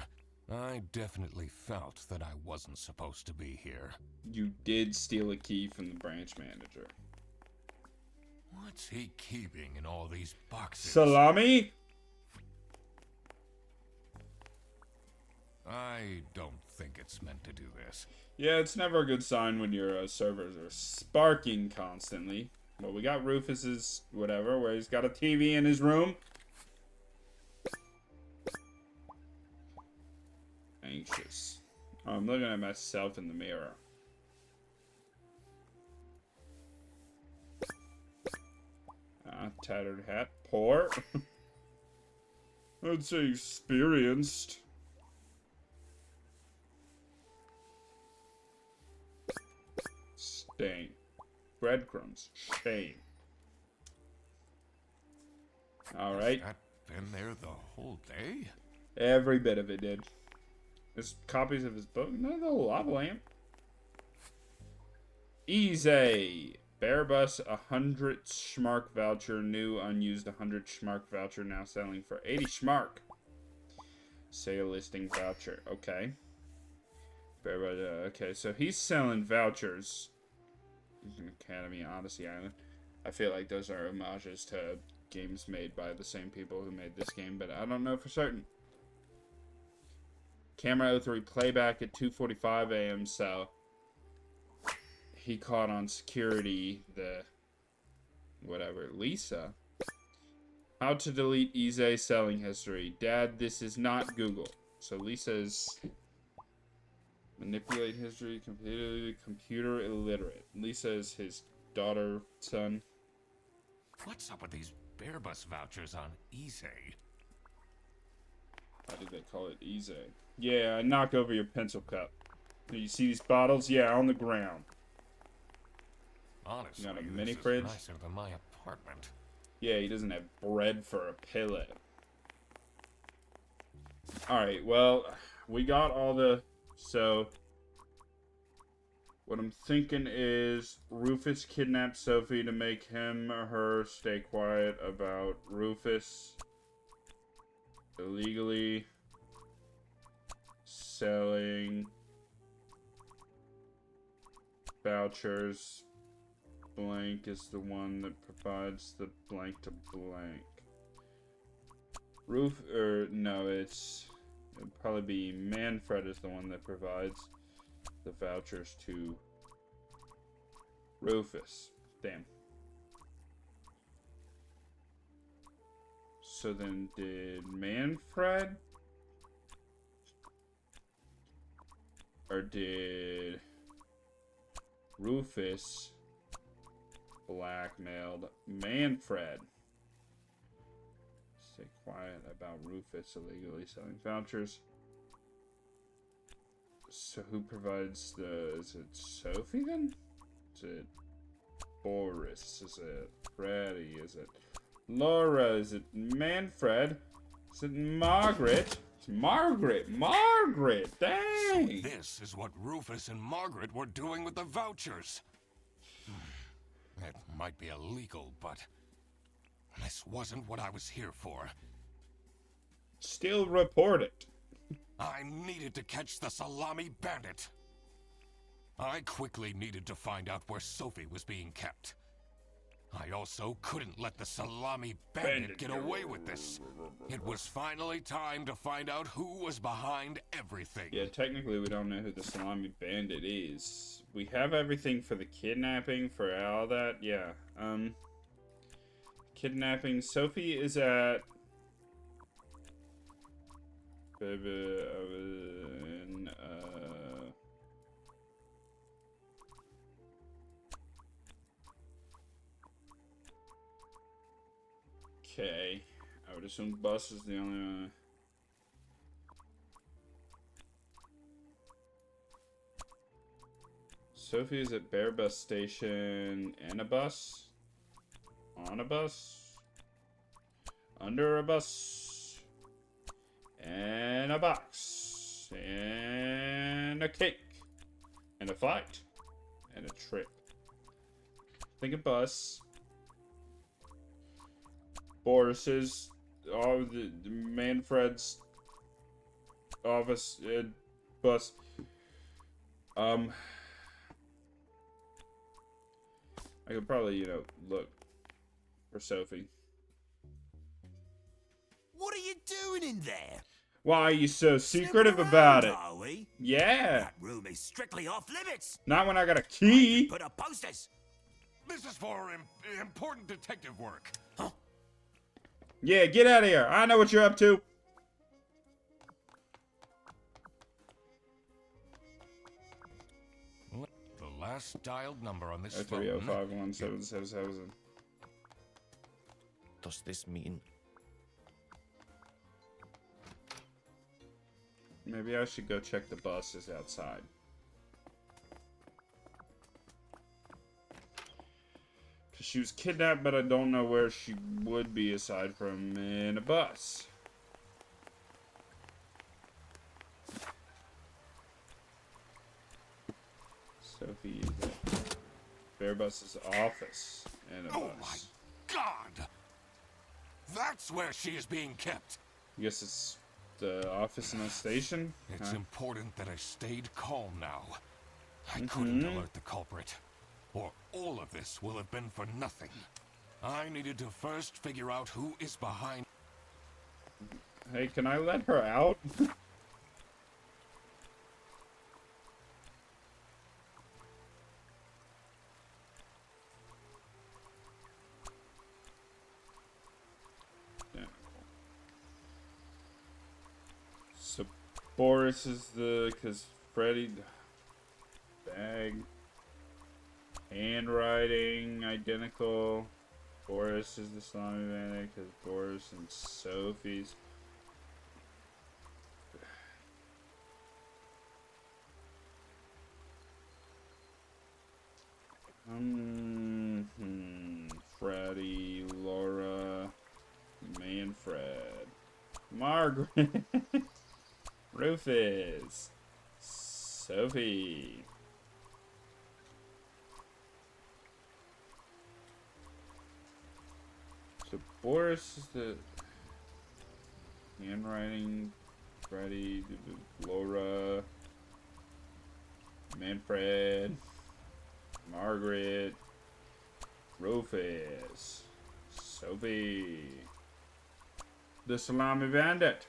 I definitely felt that I wasn't supposed to be here. You did steal a key from the branch manager. What's he keeping in all these boxes? Salami? I don't think it's meant to do this. Yeah, it's never a good sign when your servers are sparking constantly. Well, we got Rufus's whatever, where he's got a TV in his room. Anxious. Oh, I'm looking at myself in the mirror. Tattered hat. Poor. I'd say experienced. Stain. Breadcrumbs. Shame. Alright. Has that been there the whole day? Every bit of it did. There's copies of his book. No, the lava lamp. Easy. Bearbus 100 Schmark voucher. New unused 100 Schmark voucher. Now selling for 80 Schmark. Sale listing voucher. Okay. Bearbus, okay, so he's selling vouchers. Academy, Odyssey Island. I feel like those are homages to games made by the same people who made this game, but I don't know for certain. Camera 03 playback at 2:45 a.m. So he caught on security the whatever Lisa. How to delete Ize selling history. Dad, this is not Google. So Lisa's manipulate history, computer illiterate. Lisa is his daughter, son. What's up with these bear bus vouchers on Ize? Why did they call it Ize? Yeah, I knock over your pencil cup. You see these bottles? Yeah, on the ground. Honestly, got a this mini is fridge? nicer than my apartment. Yeah, he doesn't have bread for a pillow. Alright, well, we got all the... So, what I'm thinking is Rufus kidnapped Sophie to make him or her stay quiet about Rufus illegally selling vouchers. Blank is the one that provides the blank to blank. No, it'd probably be Manfred is the one that provides the vouchers to Rufus. Damn. So then did Manfred? Or did Rufus blackmailed Manfred? Stay quiet about Rufus illegally selling vouchers. So who provides is it Sophie then? Is it Boris? Is it Freddy? Is it Laura? Is it Manfred? Is it Margaret? It's Margaret! Margaret! Dang! So this is what Rufus and Margaret were doing with the vouchers. It might be illegal, but this wasn't what I was here for. Still report it. I needed to catch the Salami Bandit. I quickly needed to find out where Sophie was being kept. I also couldn't let the Salami Bandit get away with this. It was finally time to find out who was behind everything. Yeah, technically we don't know who the Salami Bandit is. We have everything for the kidnapping, for all that. Yeah. Kidnapping. Sophie is at... Okay. I would assume bus is the only one. Sophie is at Bear Bus Station in a bus. On a bus. Under a bus. And a box. And a cake. And a flight. And a trip. Think a bus. Boris's, the Manfred's office, bus. I could probably, look for Sophie. What are you doing in there? Why are you so secretive Snooping about around, it? Are we? Yeah. That room is strictly off limits. Not when I got a key. Put up posters. This is for important detective work. Huh? Yeah, get out of here. I know what you're up to. The last dialed number on this phone. 3051777. Does this mean Maybe I should go check the buses outside. Because she was kidnapped, but I don't know where she would be aside from in a bus. Sophie is at Bear Bus's office in a Oh bus. my God! That's where she is being kept. I guess it's the office in the station? It's Huh? important that I stayed calm now. I couldn't alert the culprit, or all of this will have been for nothing. I needed to first figure out who is behind. Hey, can I let her out? Boris is the, because Freddy, bag, handwriting, identical. Boris is the Salami Bandit because Boris and Sophie's. Freddy, Laura, Manfred, Margaret, Rufus, Sophie. So Boris is the handwriting, Freddy, Laura, Manfred, Margaret, Rufus, Sophie, the Salami Bandit.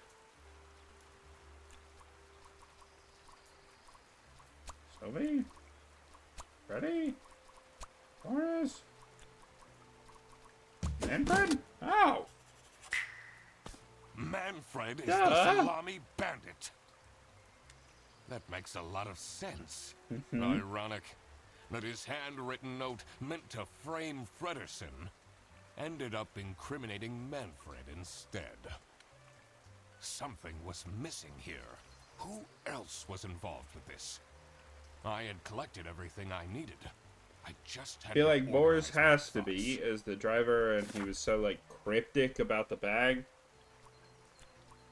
Sophie, Freddy, Boris, Manfred? Oh! Manfred is Duh. the Salami Bandit. That makes a lot of sense. Ironic that his handwritten note meant to frame Frederson ended up incriminating Manfred instead. Something was missing here. Who else was involved with this? I had collected everything I needed. I just had I feel to like Boris organize my has to thoughts. be as the driver, and he was so like cryptic about the bag.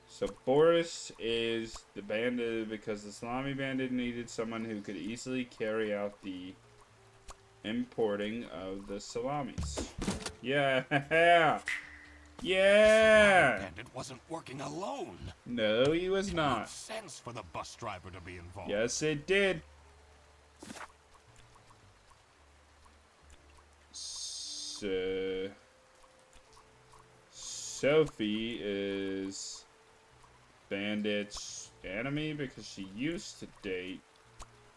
So Boris is the bandit because the Salami Bandit needed someone who could easily carry out the importing of the salamis. Yeah, yeah. Bandit wasn't working alone. No, he was It made not. sense for the bus driver to be involved. Yes, it did. So, Sophie is Bandit's enemy because she used to date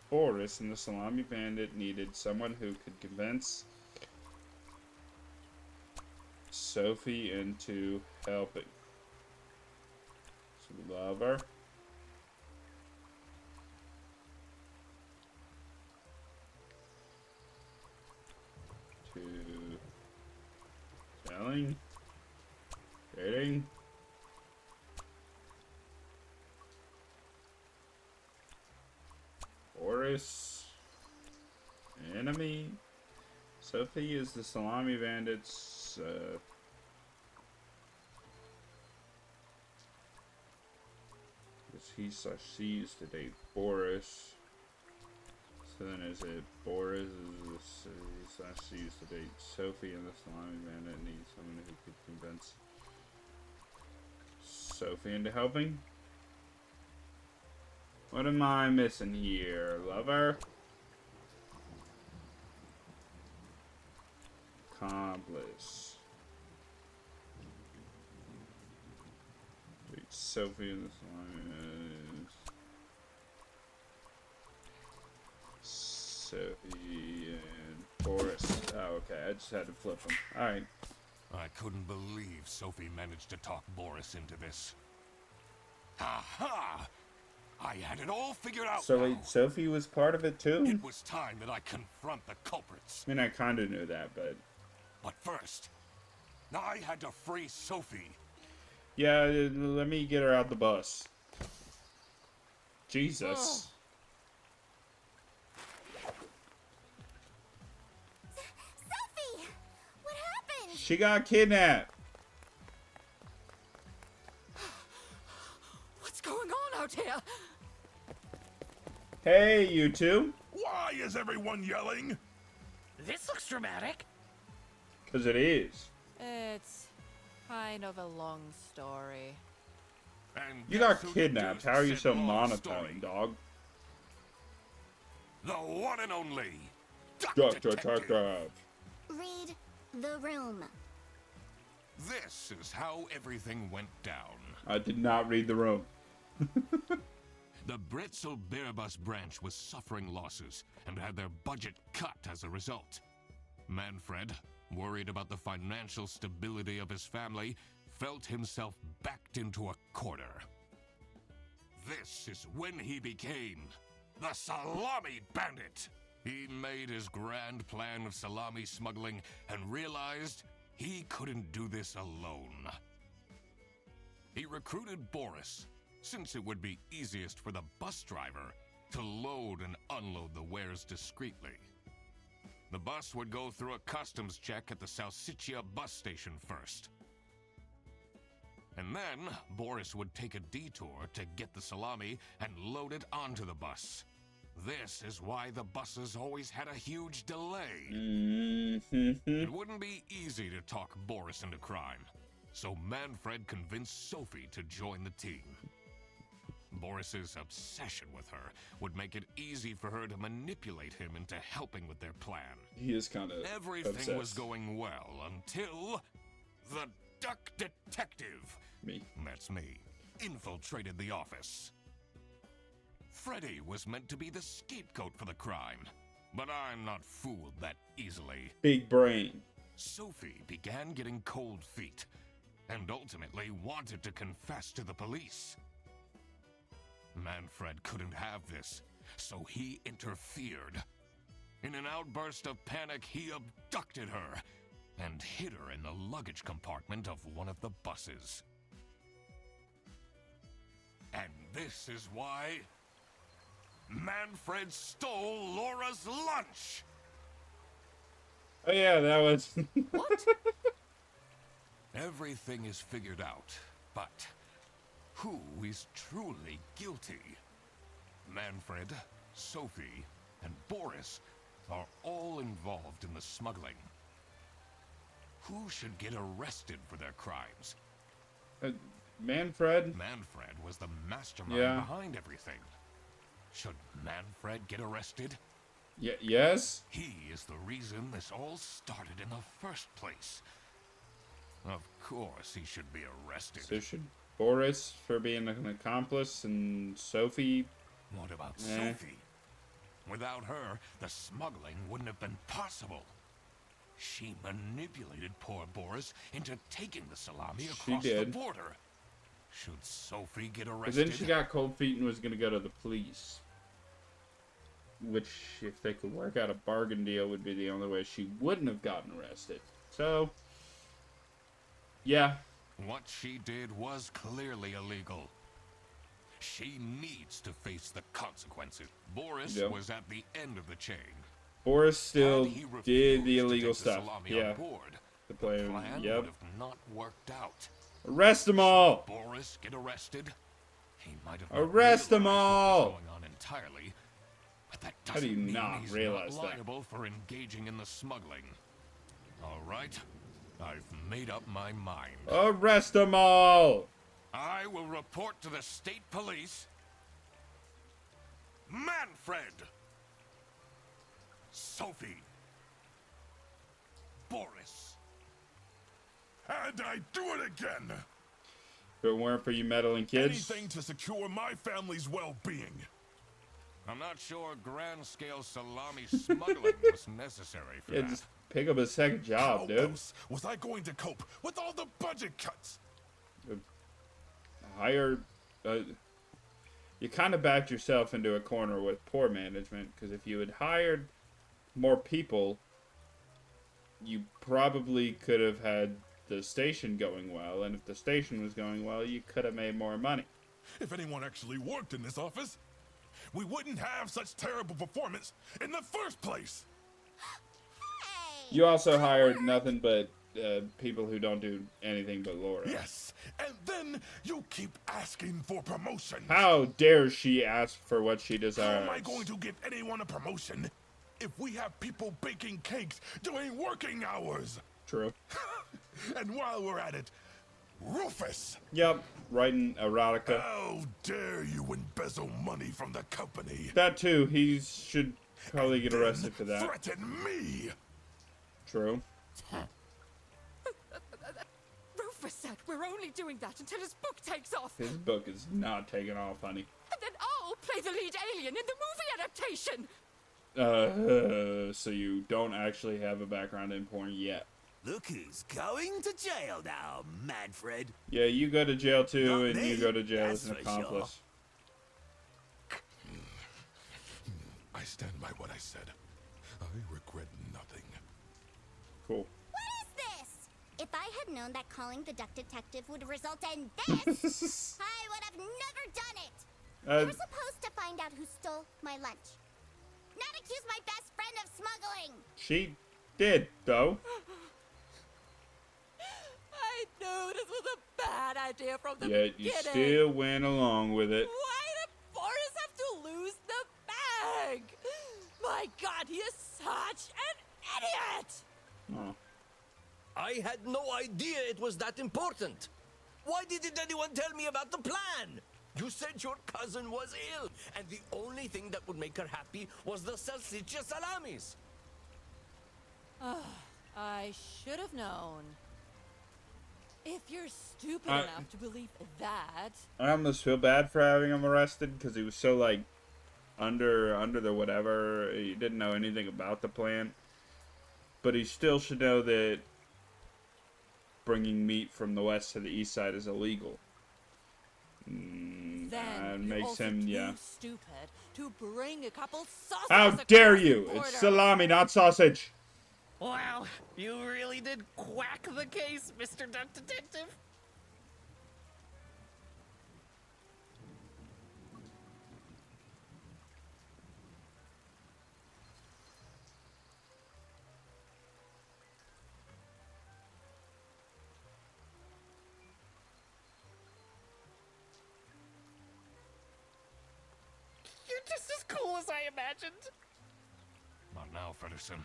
Boris, and the Salami Bandit needed someone who could convince Sophie into helping. So we love her. To selling, trading. Boris, enemy. Sophie is the Salami Bandit's she used to date Boris. So then is it Boris she used to date Sophie, and the Salami Bandit needs someone who could convince Sophie into helping? What am I missing here, lover? Accomplice. Date Sophie and the Salami Bandit. Sophie and Boris. Oh, okay. I just had to flip them. Alright. I couldn't believe Sophie managed to talk Boris into this. Aha! I had it all figured out So now. wait, Sophie was part of it too? It was time that I confront the culprits. I mean, I kind of knew that, but... But first, I had to free Sophie. Yeah, let me get her out the bus. Jesus. Sophie! What happened? She got kidnapped. What's going on out here? Hey, you two. Why is everyone yelling? This looks dramatic. Because it is. It's kind of a long story. And You guess got who kidnapped. deduced How are you said so long monotone, story? dog? The one and only Ducktective. Ducktective. Read the room. This is how everything went down. I did not read the room. The Bretzel Bearbus branch was suffering losses and had their budget cut as a result. Manfred, worried about the financial stability of his family, felt himself backed into a corner. This is when he became the Salami Bandit. He made his grand plan of salami smuggling and realized he couldn't do this alone. He recruited Boris, since it would be easiest for the bus driver to load and unload the wares discreetly. The bus would go through a customs check at the Salsiccia bus station first. And then, Boris would take a detour to get the salami and load it onto the bus. This is why the buses always had a huge delay. It wouldn't be easy to talk Boris into crime, so Manfred convinced Sophie to join the team. Boris's obsession with her would make it easy for her to manipulate him into helping with their plan. He is kind of Everything was going well until the Ducktective, that's me, infiltrated the office. Freddy was meant to be the scapegoat for the crime, but I'm not fooled that easily. big brain. Sophie began getting cold feet, and ultimately wanted to confess to the police. Manfred couldn't have this, so he interfered. In an outburst of panic, he abducted her and hid her in the luggage compartment of one of the buses. And this is why Manfred stole Laura's lunch! Oh yeah, that was... What? Everything is figured out, but who is truly guilty? Manfred, Sophie, and Boris are all involved in the smuggling. Who should get arrested for their crimes? Manfred? Manfred was the mastermind behind everything. Should Manfred get arrested? Yes? He is the reason this all started in the first place. Of course he should be arrested. So should Boris for being an accomplice and Sophie? What about Sophie? Without her, the smuggling wouldn't have been possible. She manipulated poor Boris into taking the salami across the border. Should Sophie get arrested? But then she got cold feet and was going to go to the police. Which, if they could work out a bargain deal, would be the only way she wouldn't have gotten arrested. So, yeah. What she did was clearly illegal. She needs to face the consequences. Boris was at the end of the chain. Boris still did the illegal to take stuff. The salami on board, the plan would have not worked out. Arrest them all! Boris get arrested? He might have arrest them all! What was going on entirely, but that How do you doesn't mean not he's realize not that? liable for engaging in the smuggling. All right, I've made up my mind. Arrest them all! I will report to the state police. Manfred! Sophie! Boris! And I do it again! If it weren't for you meddling kids. Anything to secure my family's well-being. I'm not sure grand-scale salami smuggling was necessary for that. Just pick up a second job, How dude. else was I going to cope with all the budget cuts? Hire... you kind of backed yourself into a corner with poor management, because if you had hired more people, you probably could have had the station going well, and if the station was going well, you could have made more money. If anyone actually worked in this office, we wouldn't have such terrible performance in the first place. You also hired nothing but people who don't do anything but Laura. Yes, and then you keep asking for promotion. How dare she ask for what she How desires? am I going to give anyone a promotion if we have people baking cakes during working hours? True. And while we're at it, Rufus! Yep, writing erotica. How dare you embezzle money from the company? That too, he should probably get arrested for that. Threaten me! True. Rufus said we're only doing that until his book takes off. His book is not taking off, honey. And then I'll play the lead alien in the movie adaptation. So you don't actually have a background in porn yet. Look who's going to jail now, Manfred. Yeah, you go to jail too, Not and me, you go to jail as that's an for sure. accomplice. stand by what I said. I regret nothing. Cool. What is this? If I had known that calling the Ducktective would result in this, I would have never done it. You're supposed to find out who stole my lunch. Not accuse my best friend of smuggling. She did, though. I knew this was a bad idea from the Yet beginning. you still went along with it. Why did Boris have to lose the bag? My God, he is such an idiot! Oh. I had no idea it was that important. Why didn't anyone tell me about the plan? You said your cousin was ill, and the only thing that would make her happy was the salsiccia salamis. I should have known. If you're stupid enough to believe that... I almost feel bad for having him arrested because he was so, like, under the whatever. He didn't know anything about the plan. But he still should know that bringing meat from the west to the east side is illegal. Then makes also him, too stupid to bring a couple sausages. How dare across the you! border. It's salami, not sausage! Wow, you really did quack the case, Mr. Ducktective. You're just as cool as I imagined. Not now, Fredderson.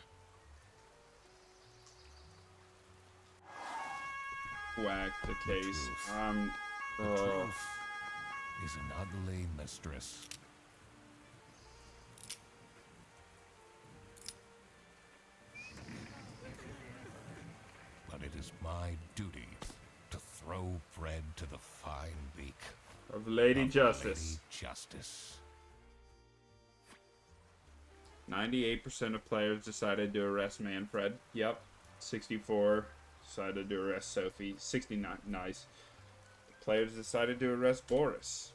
Whack the case. Truth is an ugly mistress. But it is my duty to throw bread to the fine beak Of Lady of Justice. Lady Justice. 98% of players decided to arrest Manfred. Yep. 64 decided to arrest Sophie. 69. Nice. Players decided to arrest Boris.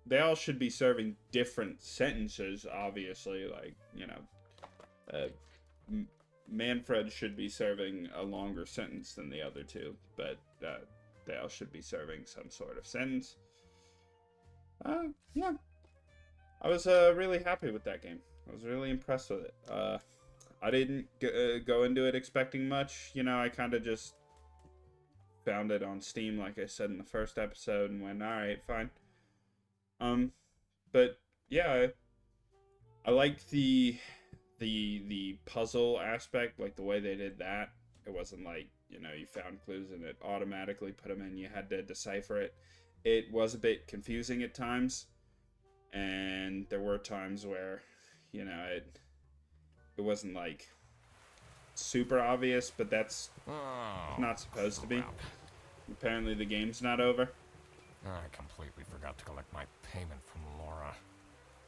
They all should be serving different sentences, obviously. Like, you know, Manfred should be serving a longer sentence than the other two, but they all should be serving some sort of sentence. Yeah. I was really happy with that game. I was really impressed with it. I didn't go into it expecting much. You know, I kind of just found it on Steam, like I said in the first episode, and went, alright, fine. But yeah, I liked the puzzle aspect, like the way they did that. It wasn't like, you know, you found clues and it automatically put them in. You had to decipher it. It was a bit confusing at times. And there were times where, you know, it wasn't like super obvious, but that's not supposed to be. Apparently the game's not over. I completely forgot to collect my payment from Laura.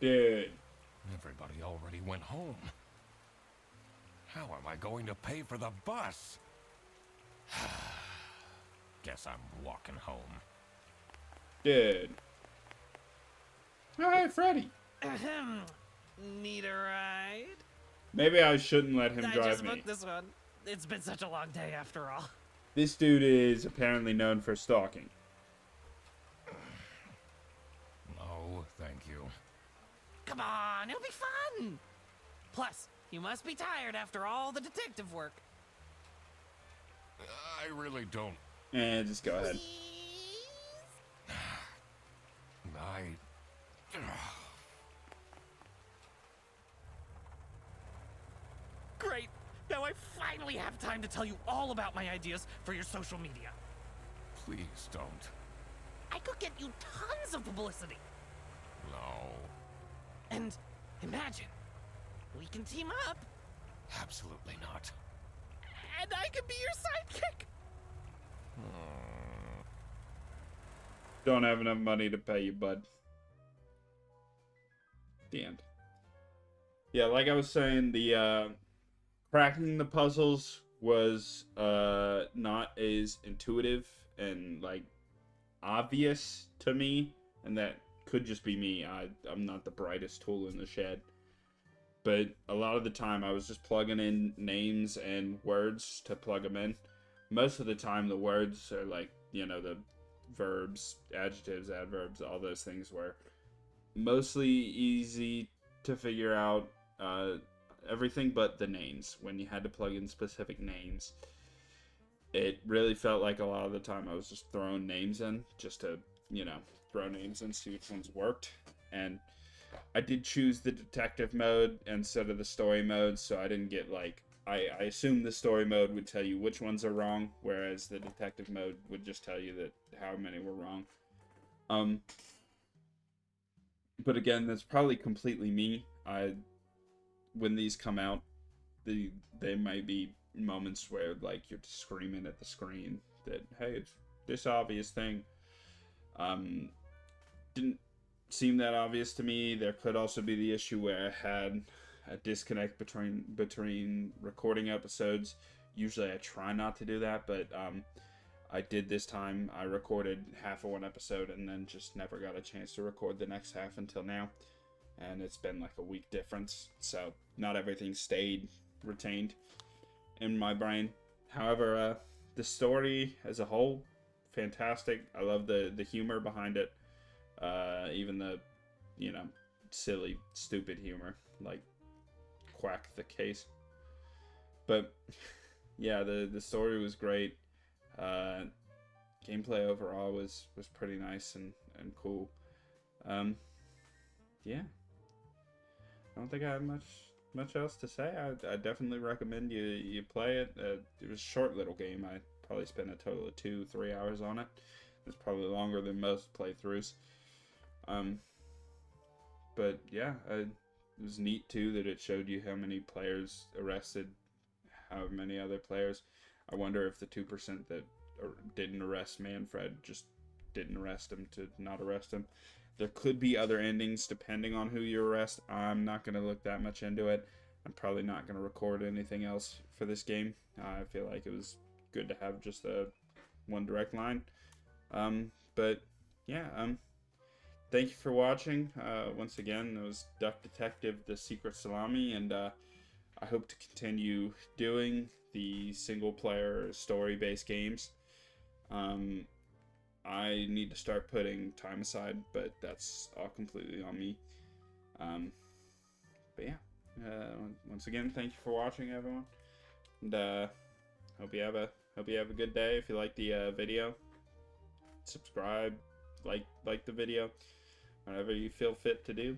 Dude. Everybody already went home. How am I going to pay for the bus? Guess I'm walking home. Dude. Alright, Freddy. Ahem. Need a ride? Maybe I shouldn't let him I drive just me. booked this one. It's been such a long day after all. This dude is apparently known for stalking. No, thank you. Come on, it'll be fun. Plus, you must be tired after all the detective work. I really don't. Just go ahead. Great. Now I finally have time to tell you all about my ideas for your social media. Please don't. I could get you tons of publicity. No. And imagine, we can team up, Absolutely not. and I can be your sidekick. Don't have enough money to pay you, bud. The end. Yeah, like I was saying, the cracking the puzzles was not as intuitive and like obvious to me, and that could just be me. I'm not the brightest tool in the shed. But a lot of the time I was just plugging in names and words to plug them in. Most of the time the words are like, you know, the verbs, adjectives, adverbs, all those things were mostly easy to figure out. Everything but the names. When you had to plug in specific names, it really felt like a lot of the time I was just throwing names in just to, you know, throw names in, see which ones worked. And I did choose the detective mode instead of the story mode, so I didn't get like, I assumed the story mode would tell you which ones are wrong, whereas the detective mode would just tell you that how many were wrong. But again, that's probably completely me. When these come out, they might be moments where like you're screaming at the screen that, hey, it's this obvious thing. Didn't seem that obvious to me. There could also be the issue where I had a disconnect between recording episodes. Usually I try not to do that, but I did this time. I recorded half of one episode and then just never got a chance to record the next half until now. And it's been like a week difference, so not everything stayed retained in my brain. However, the story as a whole, fantastic. I love the humor behind it. Even the, you know, silly, stupid humor, like Quack the Case. But yeah, the story was great. Gameplay overall was pretty nice and cool. Yeah. I don't think I have much else to say. I definitely recommend you play it. It was a short little game. I probably spent a total of 2-3 hours on it. It's probably longer than most playthroughs. But yeah, it was neat too that it showed you how many players arrested, how many other players. I wonder if the 2% that didn't arrest Manfred just didn't arrest him to not arrest him. There could be other endings depending on who you arrest. I'm not going to look that much into it. I'm probably not going to record anything else for this game. I feel like it was good to have just one direct line. But yeah, thank you for watching. Once again, it was Ducktective, the Secret Salami, and I hope to continue doing the single-player story-based games. I need to start putting time aside, but that's all completely on me. But yeah, once again, thank you for watching, everyone, and hope you have a good day. If you like the video, subscribe, like the video, whatever you feel fit to do.